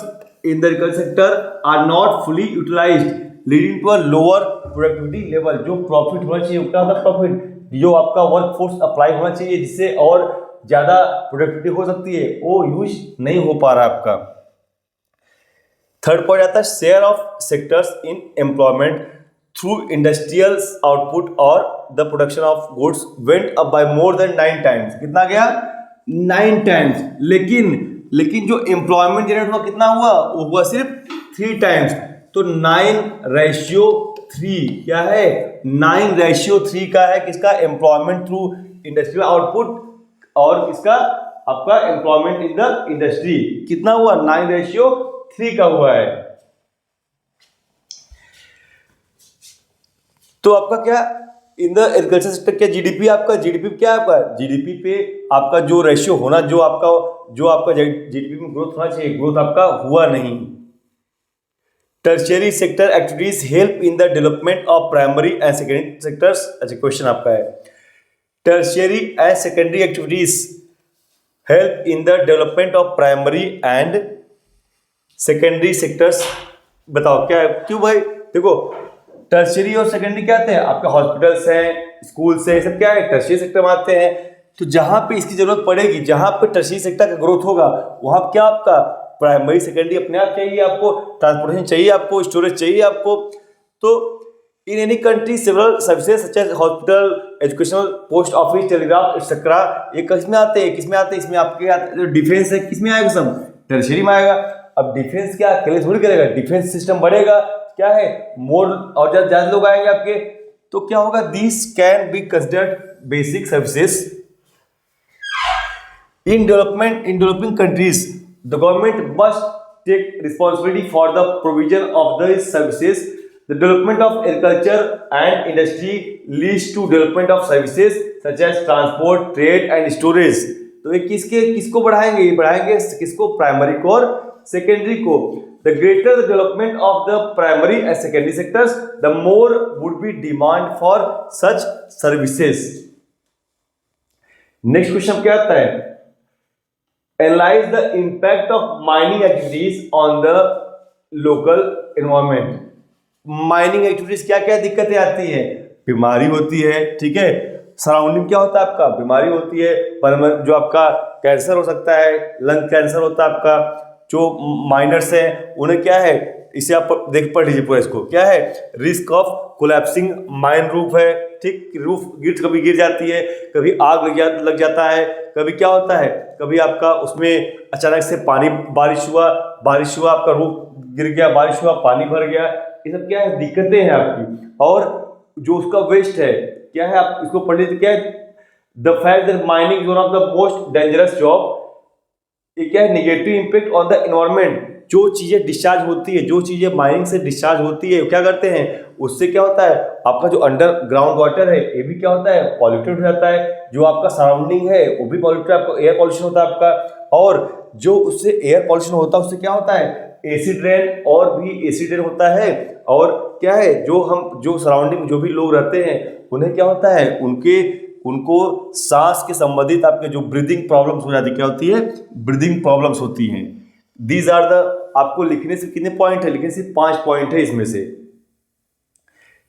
in the agriculture sector are not fully utilised leading to a lower productivity level. जो प्रॉफिट होना चाहिए क्या होता है प्रॉफिट, जो आपका वर्क फोर्स अप्लाई होना चाहिए जिससे और ज्यादा प्रोडक्टिविटी हो सकती है, वो यूज नहीं हो पा रहा आपका। थर्ड पॉइंट आता है share of sectors in employment through industrial output or the production of goods went up by more than 9 times, कितना गया 9 times, लेकिन जो एम्प्लॉयमेंट जनरेट हुआ कितना हुआ, वो हुआ सिर्फ 3 times। तो 9:3 क्या है, 9:3 का है किसका, एम्प्लॉयमेंट थ्रू इंडस्ट्रियल आउटपुट और किसका आपका एम्प्लॉयमेंट इन द इंडस्ट्री, कितना हुआ 9:3 का हुआ है। तो आपका क्या इन द एग्रीकल्चर सेक्टर क्या जीडीपी, आपका जीडीपी क्या है, आपका जीडीपी पे आपका जो रेशियो होना, जो आपका जीडीपी में ग्रोथ होना चाहिए, ग्रोथ आपका हुआ नहीं। Tertiary sector activities help in the development of primary and secondary sectors. अच्छा क्वेश्चन आपका है tertiary and secondary activities help in the development of primary and secondary sectors बताओ क्या है, क्यों भाई देखो टर्शियरी और सेकेंडरी क्या आते हैं आपके हॉस्पिटल्स हैं, स्कूल्स हैं, सब क्या है टर्शियरी सेक्टर में आते हैं। तो जहां पे इसकी जरूरत पड़ेगी, जहां पे टर्शियरी सेक्टर का ग्रोथ होगा वहां क्या आपका प्राइमरी सेकेंडरी अपने आप चाहिए, आपको ट्रांसपोर्टेशन चाहिए, आपको स्टोरेज चाहिए आपको। तो in any country several services such as hospital, educational, post office, telegraph etcetera, ये किसमें आते हैं, किसमें आते हैं, इसमें आपके जो डिफेंस है किसमें आएगा, सब टर्शियरी में आएगा। अब डिफेंस क्या अकेले थोड़ी करेगा, डिफेंस सिस्टम बढ़ेगा, क्या है मोर और ज्यादा लोग आएंगे आपके, तो क्या होगा, this can be considered basic services in developing countries. The government must take responsibility for the provision of the services. The development of agriculture and industry leads to development of services such as transport, trade and storage। तो ये किसको बढ़ाएंगे, ये बढ़ाएंगे किसको, primary को और secondary को। The greater the development of the primary and secondary sectors, the more would be demand for such services। Next question क्या आता है, Analyze the impact of mining activities on the local environment। Mining activities क्या क्या दिक्कतें आती है, बीमारी होती है, ठीक है, सराउंडिंग क्या होता है आपका, बीमारी होती है, पर जो आपका कैंसर हो सकता है, लंग कैंसर होता है आपका। जो माइनर्स हैं उन्हें क्या है, इसे आप पढ़ लीजिए पूरा इसको, क्या है risk of collapsing mine roof है, ठीक, रूफ कभी गिर जाती है, कभी आग लग जाता है, कभी क्या होता है, कभी आपका उसमें अचानक से पानी बारिश हुआ आपका रूफ गिर गया, बारिश हुआ पानी भर गया, ये सब क्या है दिक्कतें हैं आपकी। और जो उसका वेस्ट है क्या है, आप इसको पढ़ लीजिए, क्या है the fact that mining is one of the most dangerous job. ये क्या है negative impact on the environment. जो चीजें डिस्चार्ज होती है, जो चीजें माइनिंग से डिस्चार्ज होती है, क्या करते हैं उससे क्या होता है आपका जो अंडरग्राउंड वाटर है ये भी क्या होता है पॉल्यूटेड हो जाता है, जो आपका सराउंडिंग है वो भी पॉल्यूटेड, आपको एयर पॉल्यूशन होता है आपका, और जो उससे एयर पॉल्यूशन होता है उससे क्या होता है एसिड रेन, और भी एसिड रेन होता है। और क्या है जो सराउंडिंग जो भी लोग रहते हैं उन्हें क्या होता है उनको सांस के संबंधित आपके जो ब्रीदिंग प्रॉब्लम्स हो जाती है, क्या होती है ब्रीदिंग प्रॉब्लम्स होती हैं। दीज आर द, आपको लिखने से कितने पॉइंट है, लिखने से 5 पॉइंट है इसमें से।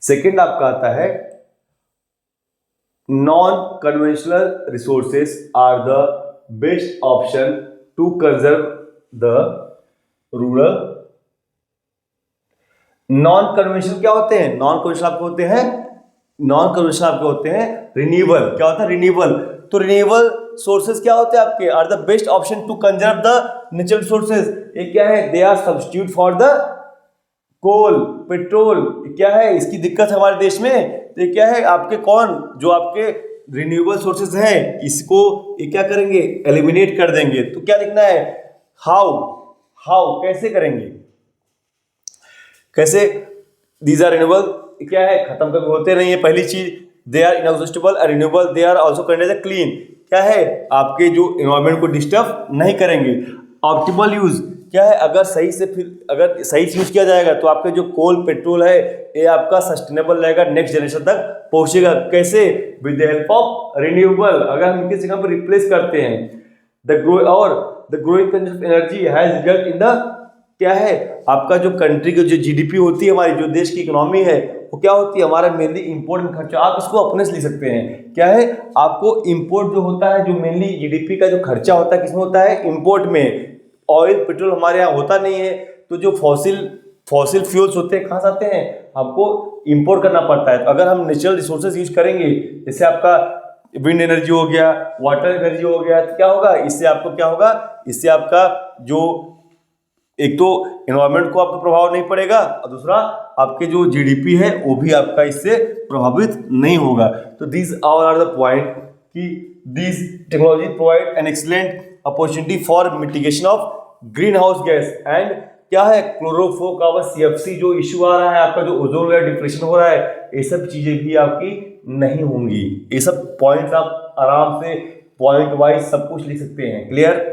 सेकंड आपका आता है non conventional resources are the best option to conserve the rural. Non conventional क्या होते हैं, नॉन कन्वेंशनल आपके होते हैं रिन्यूएबल। क्या होता है रिन्यूएबल, तो रिन्यूएबल सोर्सेज क्या होते हैं आपके are the best option to conserve the natural resources. ये क्या है they are substitute for the coal, petrol, क्या है इसकी दिक्कत हमारे देश में। तो ये क्या है आपके जो आपके रिन्यूएबल सोर्सेज हैं इसको ये क्या करेंगे एलिमिनेट कर देंगे। तो क्या लिखना है हाउ कैसे करेंगे, कैसे दीज आर रिन्यूएबल, क्या है खत्म कभी होते नहीं है। पहली चीज दे आर इनएग्जॉस्टिबल और renewable, they are also considered clean, क्या है आपके जो एनवायरनमेंट को डिस्टर्ब नहीं करेंगे। ऑप्टिमल यूज क्या है अगर सही से यूज किया जाएगा तो आपके जो कोल पेट्रोल है ये आपका सस्टेनेबल रहेगा, नेक्स्ट जनरेशन तक पहुंचेगा। कैसे with the help of renewable, अगर हम इनके जगह पर रिप्लेस करते हैं the growing consumption energy has result in the, क्या है आपका जो कंट्री की जो जीडीपी होती है हमारी जो देश की इकोनॉमी है वो क्या होती है हमारा मेनली इंपोर्ट में खर्चा। आप इसको अपने से लिख सकते हैं, क्या है आपको इंपोर्ट जो होता है जो मेनली जीडीपी का जो खर्चा होता है किसमें होता है इंपोर्ट में। ऑयल पेट्रोल हमारे यहाँ होता नहीं है, तो जो फॉसिल फ्यूल्स होते हैं कहाँ से आते हैं हमको इंपोर्ट करना पड़ता है। तो अगर हम नेचुरल रिसोर्सेज यूज करेंगे जैसे आपका विंड एनर्जी हो गया, वाटर एनर्जी हो गया, तो क्या होगा इससे आपको क्या होगा, इससे आपका जो एक तो एनवायरनमेंट को आपका प्रभाव नहीं पड़ेगा और दूसरा आपके जो जीडीपी है वो भी आपका इससे प्रभावित नहीं होगा। तो these all are the point कि these technology provide an excellent opportunity for mitigation of greenhouse gas and क्या है क्लोरोफ्लोरोकार्बन CFC जो इश्यू आ रहा है आपका जो ओजोन लेयर डिप्रेशन हो रहा है ये सब चीजें भी आपकी नहीं होंगी। ये सब पॉइंट्स आप आराम से पॉइंट वाइज सब कुछ लिख सकते हैं। क्लियर,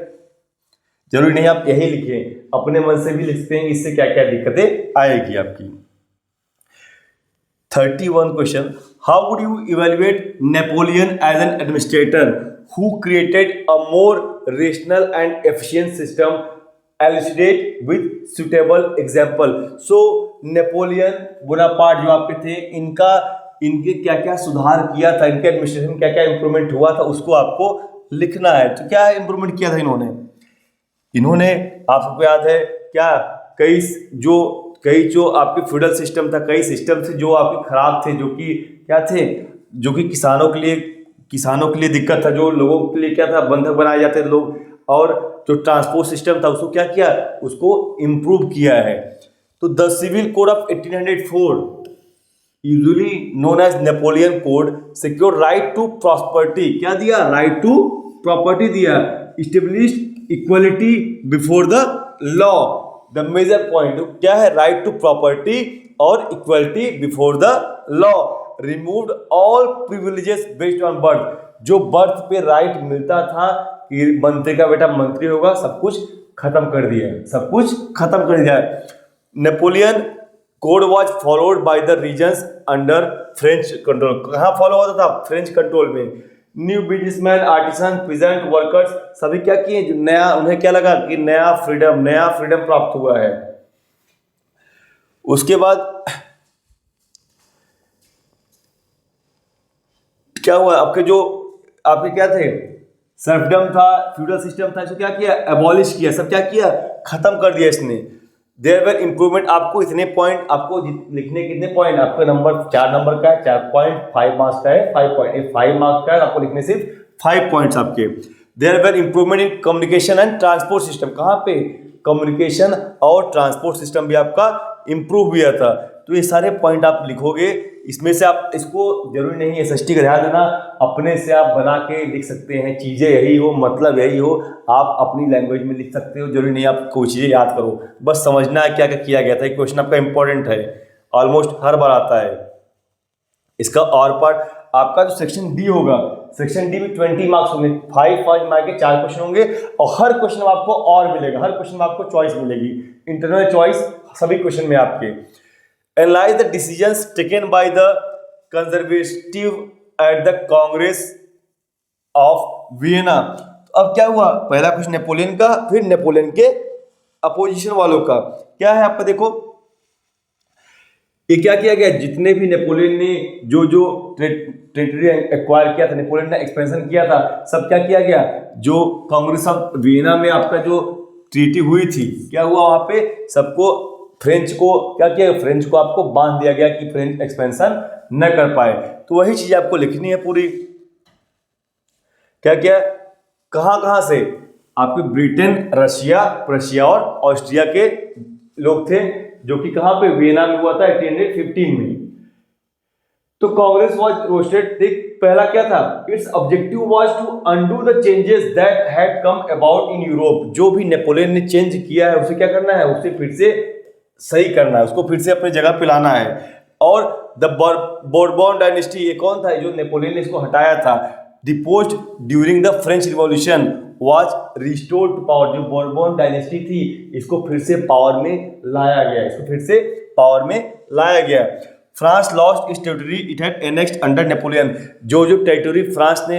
जरूरी नहीं आप यही लिखें, अपने मन से भी लिख सकते हैं इससे क्या क्या दिक्कतें आएगी आपकी। 31 question, how would you evaluate Napoleon as an administrator who created a more rational and efficient system elucidate with suitable example. So Napoleon Bonaparte जो आपके थे, इनके क्या क्या सुधार किया था, इनके एडमिनिस्ट्रेशन में क्या क्या इंप्रूवमेंट हुआ था, उसको आपको लिखना है। तो क्या इंप्रूवमेंट किया था इन्होंने आप सबको याद है क्या, कई जो आपके फ्यूडल सिस्टम था, कई सिस्टम थे जो आपके खराब थे, जो कि क्या थे, जो कि किसानों के लिए दिक्कत था, जो लोगों के लिए क्या था, बंधक बनाए जाते थे लोग, और जो ट्रांसपोर्ट सिस्टम था उसको क्या किया, उसको इम्प्रूव किया है। तो the civil code of 1804 usually known as Napoleon code secure right to property, क्या दिया, राइट टू प्रॉपर्टी दिया, established equality before the law. The major point क्या है, राइट टू प्रॉपर्टी और equality before the law, removed all privileges based on birth, जो birth पे right मिलता था कि मंत्री का बेटा मंत्री होगा, सब कुछ खत्म कर दिया। Napoleon code was followed by the regions under French control, कहाँ फॉलो होता था, फ्रेंच कंट्रोल में। New businessman, artisan, peasant, workers सभी क्या किए, जो नया, उन्हें क्या लगा कि नया फ्रीडम प्राप्त हुआ है। उसके बाद क्या हुआ, आपके क्या थे, सर्फडम था, फ्यूडल सिस्टम था, इसको क्या किया, एबॉलिश किया, सब क्या किया, खत्म कर दिया इसने। देयर वर इम्प्रूवमेंट, आपको इतने पॉइंट, आपको लिखने कितने पॉइंट, आपका नंबर 4 नंबर का है, 4 पॉइंट, 5 मार्क्स का है, 5 पॉइंट, 5 मार्क्स का है, आपको लिखने सिर्फ 5 पॉइंट्स आपके। There were improvement in communication and transport system, कहाँ पे, कम्युनिकेशन और ट्रांसपोर्ट सिस्टम भी आपका इम्प्रूव हुआ था। तो ये सारे पॉइंट आप लिखोगे, इसमें से आप, इसको जरूरी नहीं है एसएसटी का ध्यान देना, अपने से आप बना के लिख सकते हैं, चीज़ें यही हो, मतलब यही हो, आप अपनी लैंग्वेज में लिख सकते हो, जरूरी नहीं आप कोई चीज़ें याद करो, बस समझना है क्या क्या किया गया था। क्वेश्चन आपका इंपॉर्टेंट है, ऑलमोस्ट हर बार आता है। इसका और पार्ट आपका जो सेक्शन डी होगा, सेक्शन डी में 20 मार्क्स होंगे, 5 मार्क के 4 क्वेश्चन होंगे, और हर क्वेश्चन में आपको और मिलेगा, हर क्वेश्चन में आपको चॉइस मिलेगी, इंटरनल चॉइस सभी क्वेश्चन में आपके। Analyse the decisions taken by the conservative at the Congress of Vienna. अब क्या हुआ, पहला क्वेश्चन नेपोलियन का, फिर नेपोलियन के अपोजिशन वालों का। क्या है आपका, देखो ये क्या किया गया, जितने भी नेपोलियन ने जो टेरिटरी एक्वायर किया था, नेपोलियन ने एक्सपेंशन किया था, सब क्या किया गया, जो कांग्रेस ऑफ वियना में आपका जो ट्रीटी हुई थी, क्या हुआ वहां पे, सबको फ्रेंच को क्या किया, फ्रेंच को आपको बांध दिया गया कि फ्रेंच एक्सपेंशन न कर पाए। तो वही चीज आपको लिखनी है पूरी, क्या क्या, कहां से, आपके ब्रिटेन, रशिया, प्रशिया और ऑस्ट्रिया के लोग थे, जो कि कहां पे, वियना में हुआ था 1815 में। तो कांग्रेस वाज रोस्टेड, देख पहला क्या था, its objective was to undo the changes that had come about in Europe, जो भी नेपोलियन ने चेंज किया है उसे क्या करना है, उसे फिर से सही करना है, उसको फिर से अपनी जगह पे लाना है। और द बोर्बन डायनेस्टी, ये कौन था, जो नेपोलियन ने इसको हटाया था, deposed during the French revolution was restored to power, जो बोर्बन डायनेस्टी थी इसको फिर से पावर में लाया गया, France lost its territory it had annexed under Napoleon, जो टेरिटरी फ्रांस ने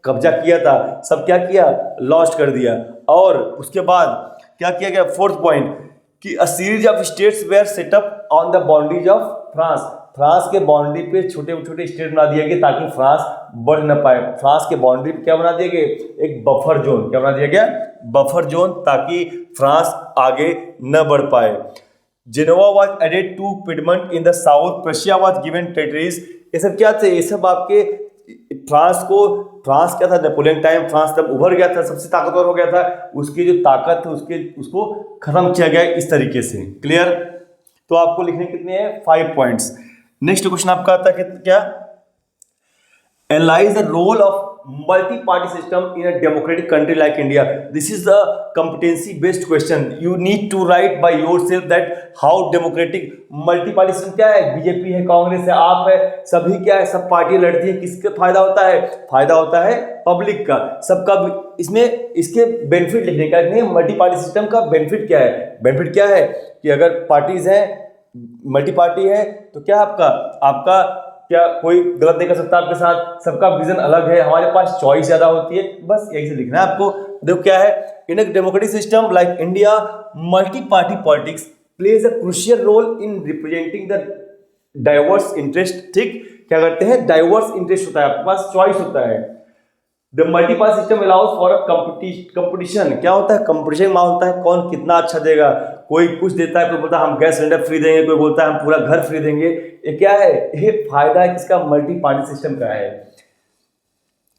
कब्जा किया था सब क्या किया, लॉस्ट कर दिया। और उसके बाद क्या किया गया, फोर्थ पॉइंट, कि a series of states were set up on the boundaries of France के बाउंड्री पे छोटे छोटे स्टेट बना दिए गए ताकि फ्रांस बढ़ न पाए। फ्रांस के बाउंड्री पे क्या बना दिए गए, एक बफर जोन, क्या बना दिया गया, बफर जोन, ताकि फ्रांस आगे न बढ़ पाए। Genoa was added to Piedmont in the south, Prussia was given territories, ये सब क्या थे, ये सब आपके फ्रांस क्या था, नेपोलियन टाइम फ्रांस तब उभर गया था, सबसे ताकतवर हो गया था, उसकी जो ताकत है उसको खत्म किया गया इस तरीके से। क्लियर, तो आपको लिखने कितने हैं, 5 पॉइंट्स। नेक्स्ट क्वेश्चन आपका आता है क्या, analyse the role of multi party system in a democratic country like India. This is the competency based question, you need to write by yourself that how democratic multi party system क्या है, BJP है, कांग्रेस है, आप है, सभी क्या है, सब पार्टियां लड़ती है, किसका फायदा होता है, फायदा होता है पब्लिक का, सबका। इसमें इसके बेनिफिट लिखने का नहीं, मल्टी पार्टी सिस्टम का बेनिफिट क्या है, बेनिफिट क्या है कि अगर पार्टीज हैं, मल्टी पार्टी है, तो क्या आपका क्या कोई गलत नहीं कर सकता आपके साथ, सबका विजन अलग है, हमारे पास चॉइस ज्यादा होती है, बस यही से लिखना है आपको। देखो क्या है, In a democratic system like India, multi-party politics plays a crucial role in representing the diverse interest. ठीक, क्या करते हैं, डाइवर्स इंटरेस्ट होता है, आपके पास चॉइस होता है। The multi party system allows for a competition. क्या होता है, कंपटीशन में होता है कौन कितना अच्छा देगा। कोई कुछ देता है, कोई बोलता है हम गैस सिलेंडर फ्री देंगे, कोई बोलता है हम पूरा घर फ्री देंगे। ये क्या है, ये फायदा है किसका, मल्टी पार्टी सिस्टम का है।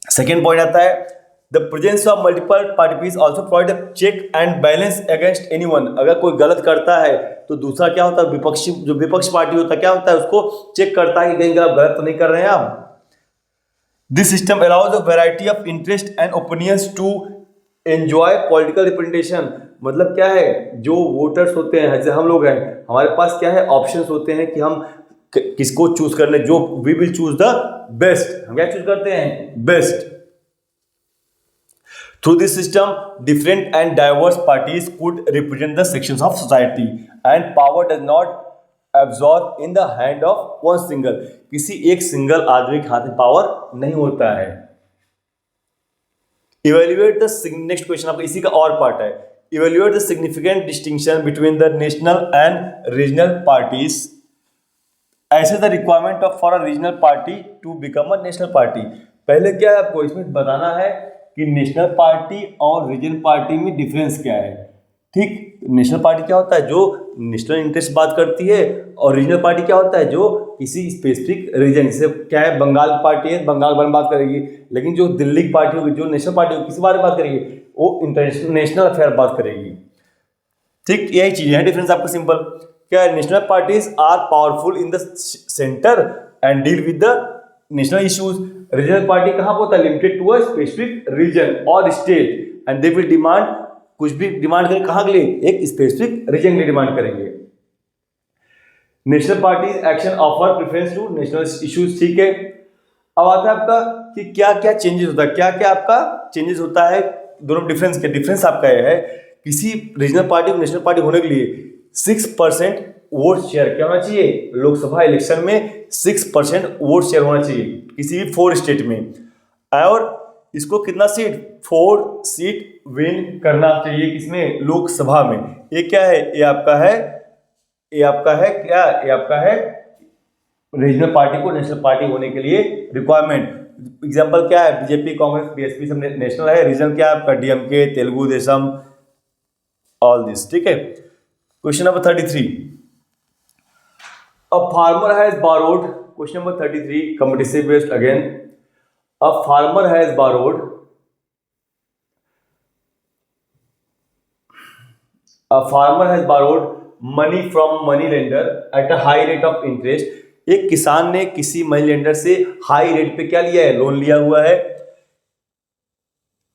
सेकेंड पॉइंट आता है, the presence of multiple parties also provide a check and balance against anyone. अगर कोई गलत करता है तो दूसरा क्या होता है, विपक्षी जो विपक्ष पार्टी होता है क्या होता है, उसको चेक करता है कि कहीं आप गलत तो नहीं कर रहे हैं आप। This system allows a variety of interest and opinions to enjoy political representation. मतलब क्या है, जो वोटर्स होते हैं जैसे हम लोग हैं, हमारे पास क्या है, ऑप्शंस होते हैं कि हम किसको चूज करने, जो we will choose the best. हम क्या चूज करते हैं, best. Through this system, different and diverse parties could represent the sections of society, and power does not absorb in the hand of one single. किसी एक single आदमी के हाथ में पावर नहीं होता है। Evaluate the next question, आपका इसी का और पार्ट है। Evaluate the significant distinction between the national and regional parties. ऐसे the requirement of for a regional party to become a national party. पहले क्या है, आपको इसमें बताना है कि नेशनल पार्टी और रीजनल पार्टी में डिफरेंस क्या है। ठीक, नेशनल पार्टी क्या होता है, जो नेशनल इंटरेस्ट बात करती है, और रीजनल पार्टी क्या होता है, जो किसी स्पेसिफिक रीजन, जैसे क्या है, बंगाल की पार्टी है, बंगाल बारे में बात करेगी। लेकिन जो दिल्ली की पार्टी होगी, जो नेशनल पार्टी होगी, किसी बारे में बात करेगी, वो इंटरनेशनल नेशनल अफेयर बात करेगी। ठीक, यही चीज़ है, डिफरेंस आपका सिंपल क्या है। National parties are powerful in the centre and deal with the national issues. Regional party कहाँ होता है, limited to a specific region और state, and they will demand, कुछ भी डिमांड करें कहाँ के लिए, एक स्पेसिफिक रीजन के लिए डिमांड करेंगे। National parties action offer preference to national issues. ठीक है, अब आता है आपका कि क्या क्या चेंजेस होता है, क्या क्या आपका चेंजेस होता है दोनों डिफरेंस के। डिफरेंस आपका यह है, किसी रीजनल पार्टी को नेशनल पार्टी होने के लिए 6% वोट शेयर क्या होना चाहिए, लोकसभा इलेक्शन में 6% वोट शेयर होना चाहिए किसी भी 4 स्टेट में, और इसको कितना सीट, 4 सीट विन करना चाहिए किसमें, लोकसभा में। ये क्या है, ये आपका है, ये आपका है क्या, ये आपका है रीजनल पार्टी को नेशनल पार्टी होने के लिए रिक्वायरमेंट। एग्जांपल क्या है, बीजेपी, कांग्रेस, बीएसपी सब नेशनल है। रीजनल क्या है आपका, DMK, Telugu Desam, all this. ठीक है, question number 33, a farmer has borrowed, question number 33 competitive based again, a farmer has borrowed money from money lender at a high rate of interest. एक किसान ने किसी मनी लेंडर से हाई रेट पे क्या लिया है, लोन लिया हुआ है।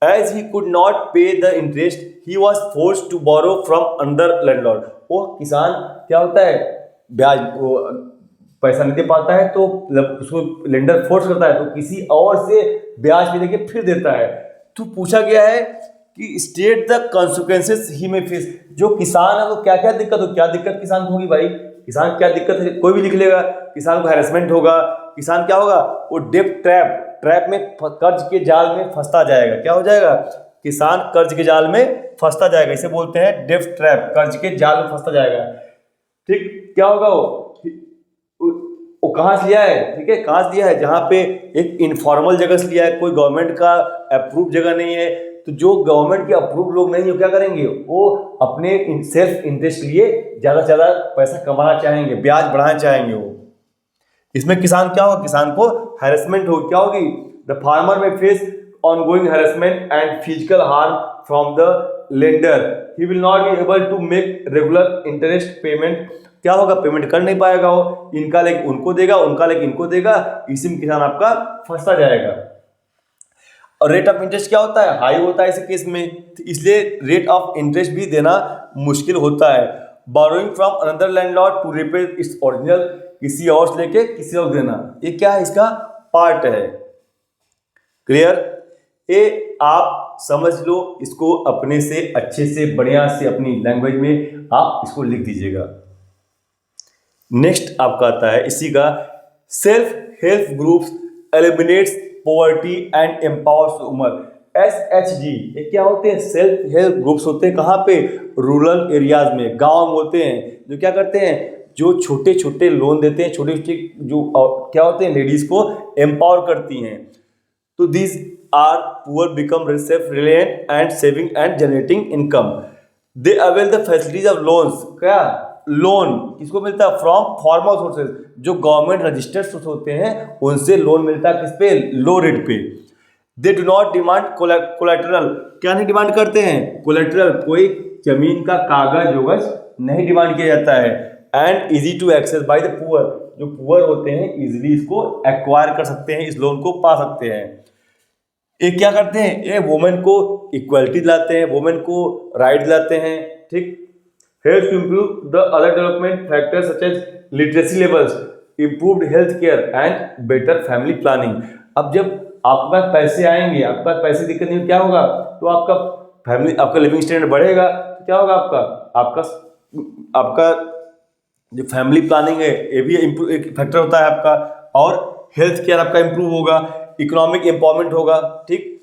As he could not pay the interest, he was forced to borrow from another landlord. वो किसान क्या होता है, ब्याज वो पैसा नहीं दे पाता है तो उसको लेंडर फोर्स करता है, तो किसी और से ब्याज भी देके फिर देता है। तो पूछा गया है कि स्टेट द कॉन्सिक्वेंसेस ही में फेस। जो किसान है वो क्या क्या दिक्कत हो, क्या दिक्कत किसान को होगी भाई, किसान क्या दिक्कत है, कोई भी लिख लेगा। किसान को हैरेसमेंट होगा, किसान क्या होगा, वो डेब्ट ट्रैप में, कर्ज के जाल में फंसता जाएगा। क्या हो जाएगा, किसान कर्ज के जाल में फंसता जाएगा, इसे बोलते हैं डेब्ट ट्रैप, कर्ज के जाल में फंसता जाएगा। ठीक, क्या होगा, वो कहाँ से लिया है, ठीक है, कहाँ से लिया है, जहाँ पे एक इनफॉर्मल जगह से लिया है, कोई गवर्नमेंट का अप्रूव जगह नहीं है। तो जो गवर्नमेंट के अप्रूव लोग नहीं है क्या करेंगे, वो अपने सेल्फ इंटरेस्ट के लिए ज़्यादा से ज़्यादा पैसा कमाना चाहेंगे, ब्याज बढ़ाना चाहेंगे वो। इसमें किसान क्या होगा, किसान को हैरेसमेंट हो, क्या होगी, the farmer may face ongoing harassment and physical harm from the lender, he will not be able to make regular interest payment. क्या होगा, पेमेंट कर नहीं पाएगा वो, इनका लेके उनको देगा, उनका लेके इनको देगा, इसी में किसान आपका फंसता जाएगा। और रेट ऑफ इंटरेस्ट क्या होता है, हाई होता है इस केस में, इसलिए रेट ऑफ इंटरेस्ट भी देना मुश्किल होता है। Borrowing from another landlord to repay its original, किसी और से लेके किसी और देना, ये क्या है, इसका पार्ट है। क्लियर, ये आप समझ लो, इसको अपने से अच्छे से बढ़िया से अपनी लैंग्वेज में आप इसको लिख दीजिएगा। नेक्स्ट आपका आता है इसी का, self help groups eliminates poverty and empowers woman. SHG ये क्या होते हैं? सेल्फ हेल्प ग्रुप्स होते हैं। कहाँ पे? रूरल एरियाज में, गांव में होते हैं, जो क्या करते हैं, जो छोटे छोटे लोन देते हैं, छोटे छोटे जो क्या होते हैं, लेडीज को एम्पावर करती हैं। तो these are poor become self reliant and saving and generating income. They avail the facilities of loans. क्या लोन किसको मिलता है? फ्रॉम फॉर्मल सोर्सेज, जो गवर्नमेंट रजिस्टर्ड सोर्स होते हैं उनसे लोन मिलता है। किस पे? लो रेट पे। They do not demand collateral. क्या नहीं डिमांड करते हैं? कोलेटरल, कोई जमीन का कागज वोगज नहीं डिमांड किया जाता है। And easy to access by the poor, जो पुअर होते हैं इजीली इसको एक्वायर कर सकते हैं, इस लोन को पा सकते हैं। ये क्या करते हैं? ये वुमेन को इक्वलिटी दिलाते हैं, वुमेन को राइट दिलाते हैं। ठीक, help to improve the other development factors such as literacy levels, improved health care and better family planning. अब जब आपके पास पैसे आएंगे, आपके पास पैसे दिक्कत नहीं, क्या होगा? तो आपका फैमिली, आपका लिविंग स्टैंडर्ड बढ़ेगा। तो क्या होगा? आपका जो फैमिली प्लानिंग है ये भी एक फैक्टर होता है आपका, और हेल्थ केयर आपका इंप्रूव होगा, इकोनॉमिक एम्पावरमेंट होगा। ठीक,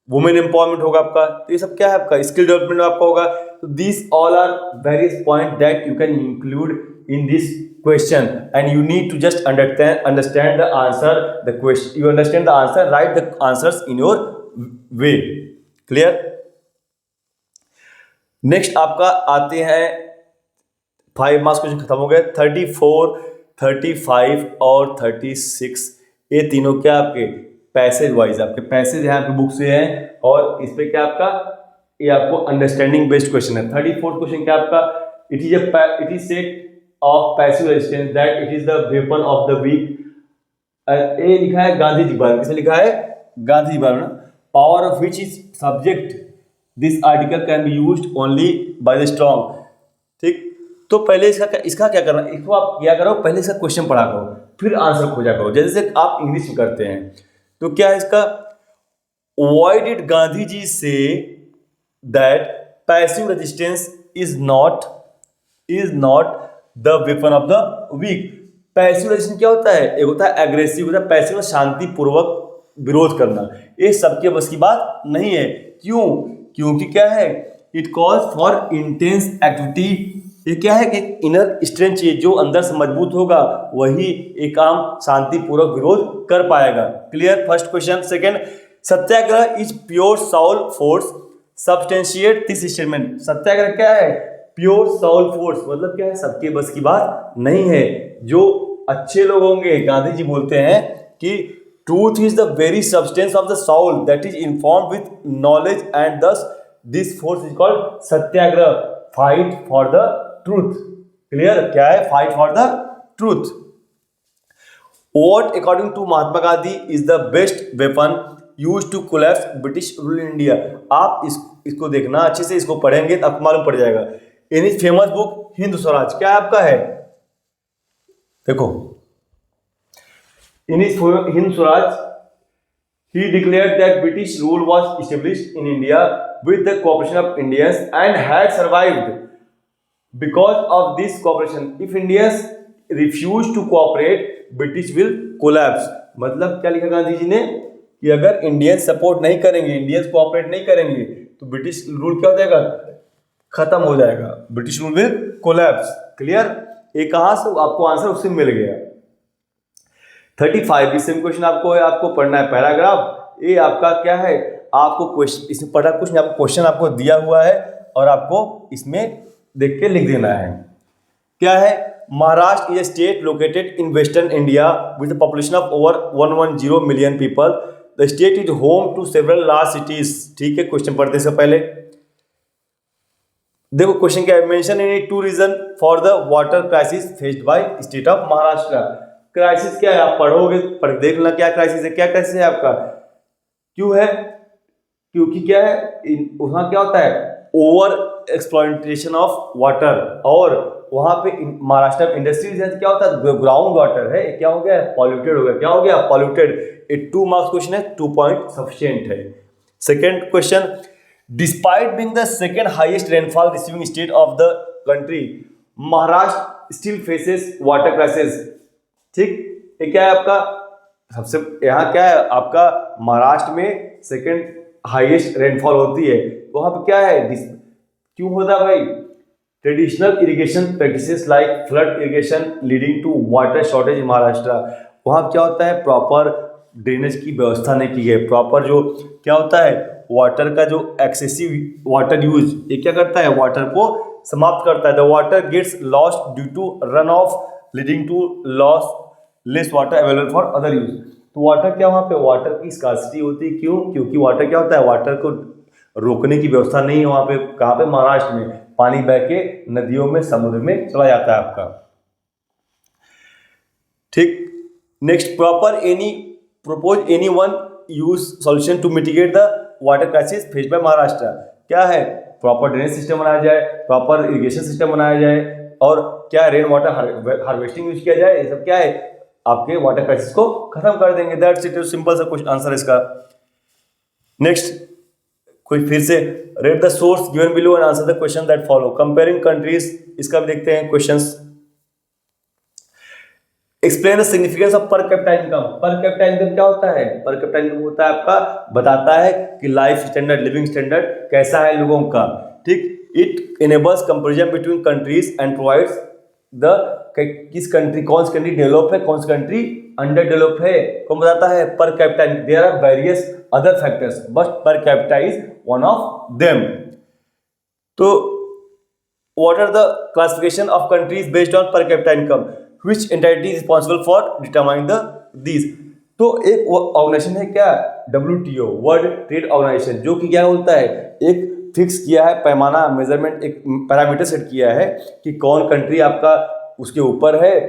वुमेन एम्पावरमेंट होगा आपका। तो ये सब क्या है? आपका स्किल डेवलपमेंट आपका होगा। तो this all are various point that you can include in this question, and you need to just understand the answer, the question, you understand the answer, write the answers in your way. Clear? Next आपका आते हैं 5 marks question खत्म हो गए। 34, 35 और 36 ये तीनों क्या आपके पैसेज वाइज, आपके पैसेज यहाँ पे बुक से हैं, और इस पे क्या आपका, ये आपको अंडरस्टैंडिंग बेस्ड क्वेश्चन है। 34 क्वेश्चन क्या आपका, it is set of passive resistance that it is the weapon of the weak। ये लिखा है गांधी जी बारे में। किसने लिखा है? गांधी जी बारे में। Power of which is subject this article can be used only by the strong. ठीक, तो पहले इसका क्या करना, इसको आप क्या करो, पहले इसका क्वेश्चन पढ़ा करो, फिर आंसर खोजा करो, जैसे आप इंग्लिश में करते हैं। तो क्या है इसका? Why did Gandhi ji say that passive resistance is not the weapon of the weak. Passive resistance क्या होता है? एक होता है एग्रेसिव, होता है पैसिव, शांति पूर्वक विरोध करना। ये सबके बस की बात नहीं है। क्यों? क्योंकि क्या है, it calls for intense activity. ये क्या है कि इनर स्ट्रेंथ चाहिए, जो अंदर से मजबूत होगा वही एक काम शांतिपूर्वक विरोध कर पाएगा। Clear? First question. Second, Satyagraha is pure soul force substantiate this statement. Satyagraha क्या है? प्योर सोल फोर्स, मतलब क्या है, सबके बस की बात नहीं है। जो अच्छे लोग होंगे, गांधी जी बोलते हैं कि truth is the very substance of the soul that is informed with knowledge and thus this force is called Satyagraha, fight for the truth. Clear? क्या है? Fight for the truth. What according to Mahatma Gandhi is the best weapon use to collapse British rule in India. आप इसको देखना अच्छे से, इसको पढ़ेंगे तो आपको मालूम पड़ जाएगा। In his famous book Hind Swaraj, क्या आपका है? देखो, in his Hind Swaraj he declared that British rule was established in India with the cooperation of Indians and had survived because of this cooperation. If Indians refuse to cooperate, British will collapse। मतलब क्या लिखा गांधी जी ने कि अगर Indians support नहीं करेंगे, Indians cooperate नहीं करेंगे, तो ब्रिटिश रूल क्या हो जाएगा? खत्म हो जाएगा। British rule will collapse. Clear? ये कहां से आपको आंसर उससे मिल गया। 35 भी सेम क्वेश्चन आपको है, आपको पढ़ना है पैराग्राफ। ये आपका क्या है, आपको क्वेश्चन इसमें पढ़ा कुछ नहीं, आपको क्वेश्चन आपको दिया हुआ है और आपको इसमें देख के लिख देना है। क्या है? Maharashtra is a state located in western India with a population of over 110 million people. The state is home to several large cities. ठीक है, क्वेश्चन पढ़ते से पहले देखो क्वेश्चन क्या है। Mention any 2 reason for the water crisis faced by state of Maharashtra. Crisis क्या है? आप पढ़ोगे, पढ़ देख लेना क्या क्राइसिस है। क्या क्राइसिस है आपका? क्यों है? क्योंकि क्या है, वहां क्या होता है? ओवर एक्सप्लॉइटेशन ऑफ वाटर, और वहां पे महाराष्ट्र में इंडस्ट्रीज है, क्या होता है? ग्राउंड वाटर है, क्या हो गया? पॉल्यूटेड हो गया। क्या हो गया? पॉल्यूटेड। ये 2 मार्क्स क्वेश्चन है, 2 पॉइंट सफिशिएंट है। Second question, despite being the second highest rainfall receiving state of the country, Maharashtra still faces water crisis. ठीक, ये क्या है आपका? सबसे यहाँ क्या है आपका? महाराष्ट्र में सेकेंड हाईएस्ट रेनफॉल होती है। वहाँ पे क्या है, क्यों होता है भाई, traditional irrigation practices like flood irrigation leading to water shortage in Maharashtra. वहाँ क्या होता है, प्रॉपर ड्रेनेज की व्यवस्था नहीं की गई, प्रॉपर जो क्या होता है वाटर का जो एक्सेसिव वाटर यूज, ये क्या करता है वाटर को समाप्त करता है। The water gets lost due to run off leading to loss less water available for other use. तो वाटर क्या, वहाँ पे वाटर की स्कार्सिटी होती है, क्यों, क्योंकि वाटर क्या होता है, वाटर को रोकने की व्यवस्था नहीं है वहाँ पे। कहाँ पे, महाराष्ट्र में पानी बह के नदियों में समुद्र में चला जाता है आपका। ठीक, next, proper any propose any one use solution to mitigate the water crisis faced by Maharashtra. क्या है, प्रॉपर ड्रेनेज सिस्टम बनाया जाए, प्रॉपर इरिगेशन सिस्टम बनाया जाए, और क्या रेन वाटर हार्वेस्टिंग यूज किया जाए। ये सब क्या है, आपके वाटर क्राइसिस को खत्म कर देंगे। दैट्स इट, सिंपल सा क्वेश्चन आंसर इसका। नेक्स्ट, कोई फिर से, read the source given below and answer the question that follow. Comparing countries, इसका भी देखते हैं questions. Explain the significance of पर कैपिटा इनकम। पर कैपिटा इनकम क्या होता है, पर कैपिटा इनकम होता है आपका, बताता है कि लाइफ स्टैंडर्ड, लिविंग स्टैंडर्ड कैसा है लोगों का। ठीक, it enables comparison between countries and provides the किस कंट्री, कौन सी कंट्री डेवलप है, कौन सी कंट्री अंडर डेवलप है, कौन बताता है, per capita. There are various other factors but per capita is one of them. तो what are the classification of countries based on per capita income, which entity is responsible for determining the these। तो एक organisation है क्या, WTO, world trade organisation, जो कि क्या बोलता है, एक फिक्स किया है पैमाना, मेजरमेंट, एक पैरामीटर सेट किया है कि कौन कंट्री आपका उसके ऊपर है,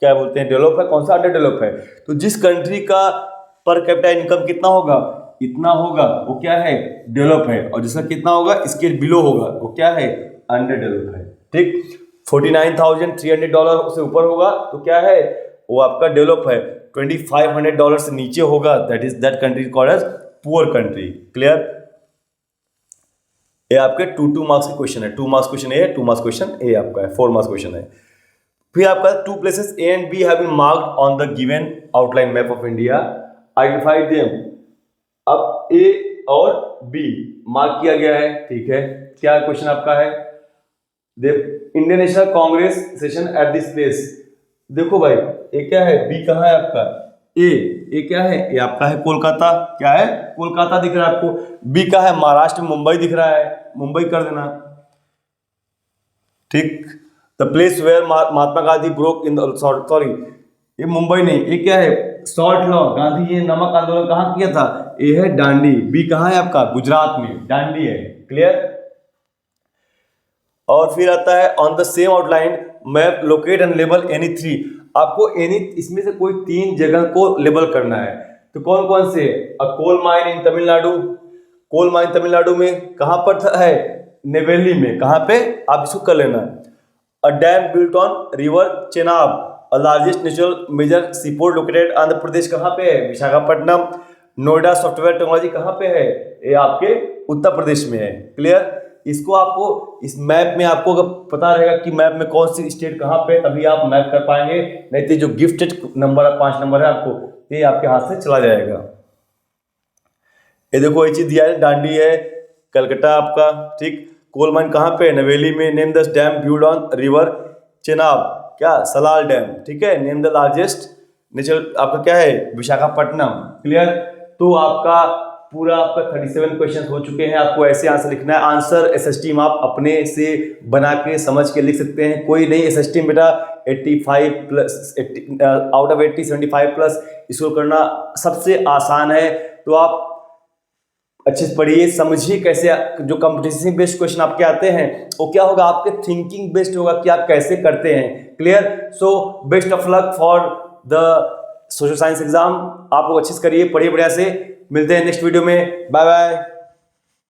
क्या बोलते हैं, डेवलप है, कौन सा अंडर डेवलप है। तो जिस कंट्री का पर कैपिटा इनकम कितना होगा, इतना होगा, वो क्या है, डेवलप है, और जिसका कितना होगा, इसके बिलो होगा, वो क्या है, अंडर डेवलप है। ठीक, $49,300 से ऊपर होगा तो क्या है, वो आपका डेवलप है। $2,500 से नीचे होगा, that country called as poor country. Clear, ये आपके 2 मार्क्स के क्वेश्चन है, 2 मार्क्स क्वेश्चन ए है, 2 मार्क्स क्वेश्चन ए आपका है, 4 मार्क्स क्वेश्चन है। फिर आपका 2 places A and B have been marked on the given outline map of India, identify them। अब A और B मार्क किया गया है, ठीक है, क्या क्वेश्चन आपका है, Indian national Congress session at this place. देखो भाई, ये क्या है, बी कहाँ है आपका, ए क्या है, ये आपका है कोलकाता, क्या है, कोलकाता दिख रहा है आपको। बी का है महाराष्ट्र, मुंबई दिख रहा है, मुंबई कर देना। ठीक, the place where Mahatma Gandhi broke in sorry, ये मुंबई नहीं, ये क्या है, सॉल्ट लॉ, गांधी ये नमक आंदोलन कहाँ किया था, ये है दांडी। बी कहाँ है आपका, गुजरात में, दांडी है। क्लियर, और फिर आता है on the same outline map locate and label any 3। आपको एनी, इसमें से कोई 3 जगह को लेबल करना है। तो कौन कौन से, a coal mine in Tamil Nadu, coal mine Tamil Nadu में कहाँ पर है, नेवेली में, कहाँ पे, आप इसको कर लेना। A dam built on river Chenab, a largest natural major seaport located Andhra Pradesh, कहाँ पे है, विशाखापट्टनम। नोएडा सॉफ्टवेयर टेक्नोलॉजी कहाँ पे है, ये आपके उत्तर प्रदेश में है। क्लियर, इसको आपको इस मैप में आपको अगर पता रहेगा कि मैप में कौन सी स्टेट कहाँ पे, तभी आप मैप कर पाएंगे, नहीं तो जो गिफ्टेड नंबर 5 नंबर है आपको, ये आपके हाथ से चला जाएगा। ये देखो, ये चीज दिया है, दांडी है, कलकत्ता आपका। ठीक, कोल माइन कहाँ पे, नवेली में। Name the dam built on river Chenab, क्या, सलाल डैम। ठीक है, नेम द लार्जेस्ट नेचुरल, आपका क्या है, विशाखापट्टनम। क्लियर, तो आपका पूरा आपका 37 क्वेश्चन हो चुके हैं। आपको ऐसे आंसर लिखना है। आंसर एसएसटी में आप अपने से बना के समझ के लिख सकते हैं, कोई नहीं एसएसटी बेटा 85 प्लस आउट ऑफ 80 75 प्लस इसको करना सबसे आसान है। तो आप अच्छे से पढ़िए, समझिए कैसे जो कंपटीशन बेस्ड क्वेश्चन आपके आते हैं वो क्या होगा, आपके थिंकिंग बेस्ड होगा कि आप कैसे करते हैं। Clear, so best of luck for the social science exam. आप लोग अच्छे से करिए, पढ़िए बढ़िया से। मिलते हैं नेक्स्ट वीडियो में, बाय बाय।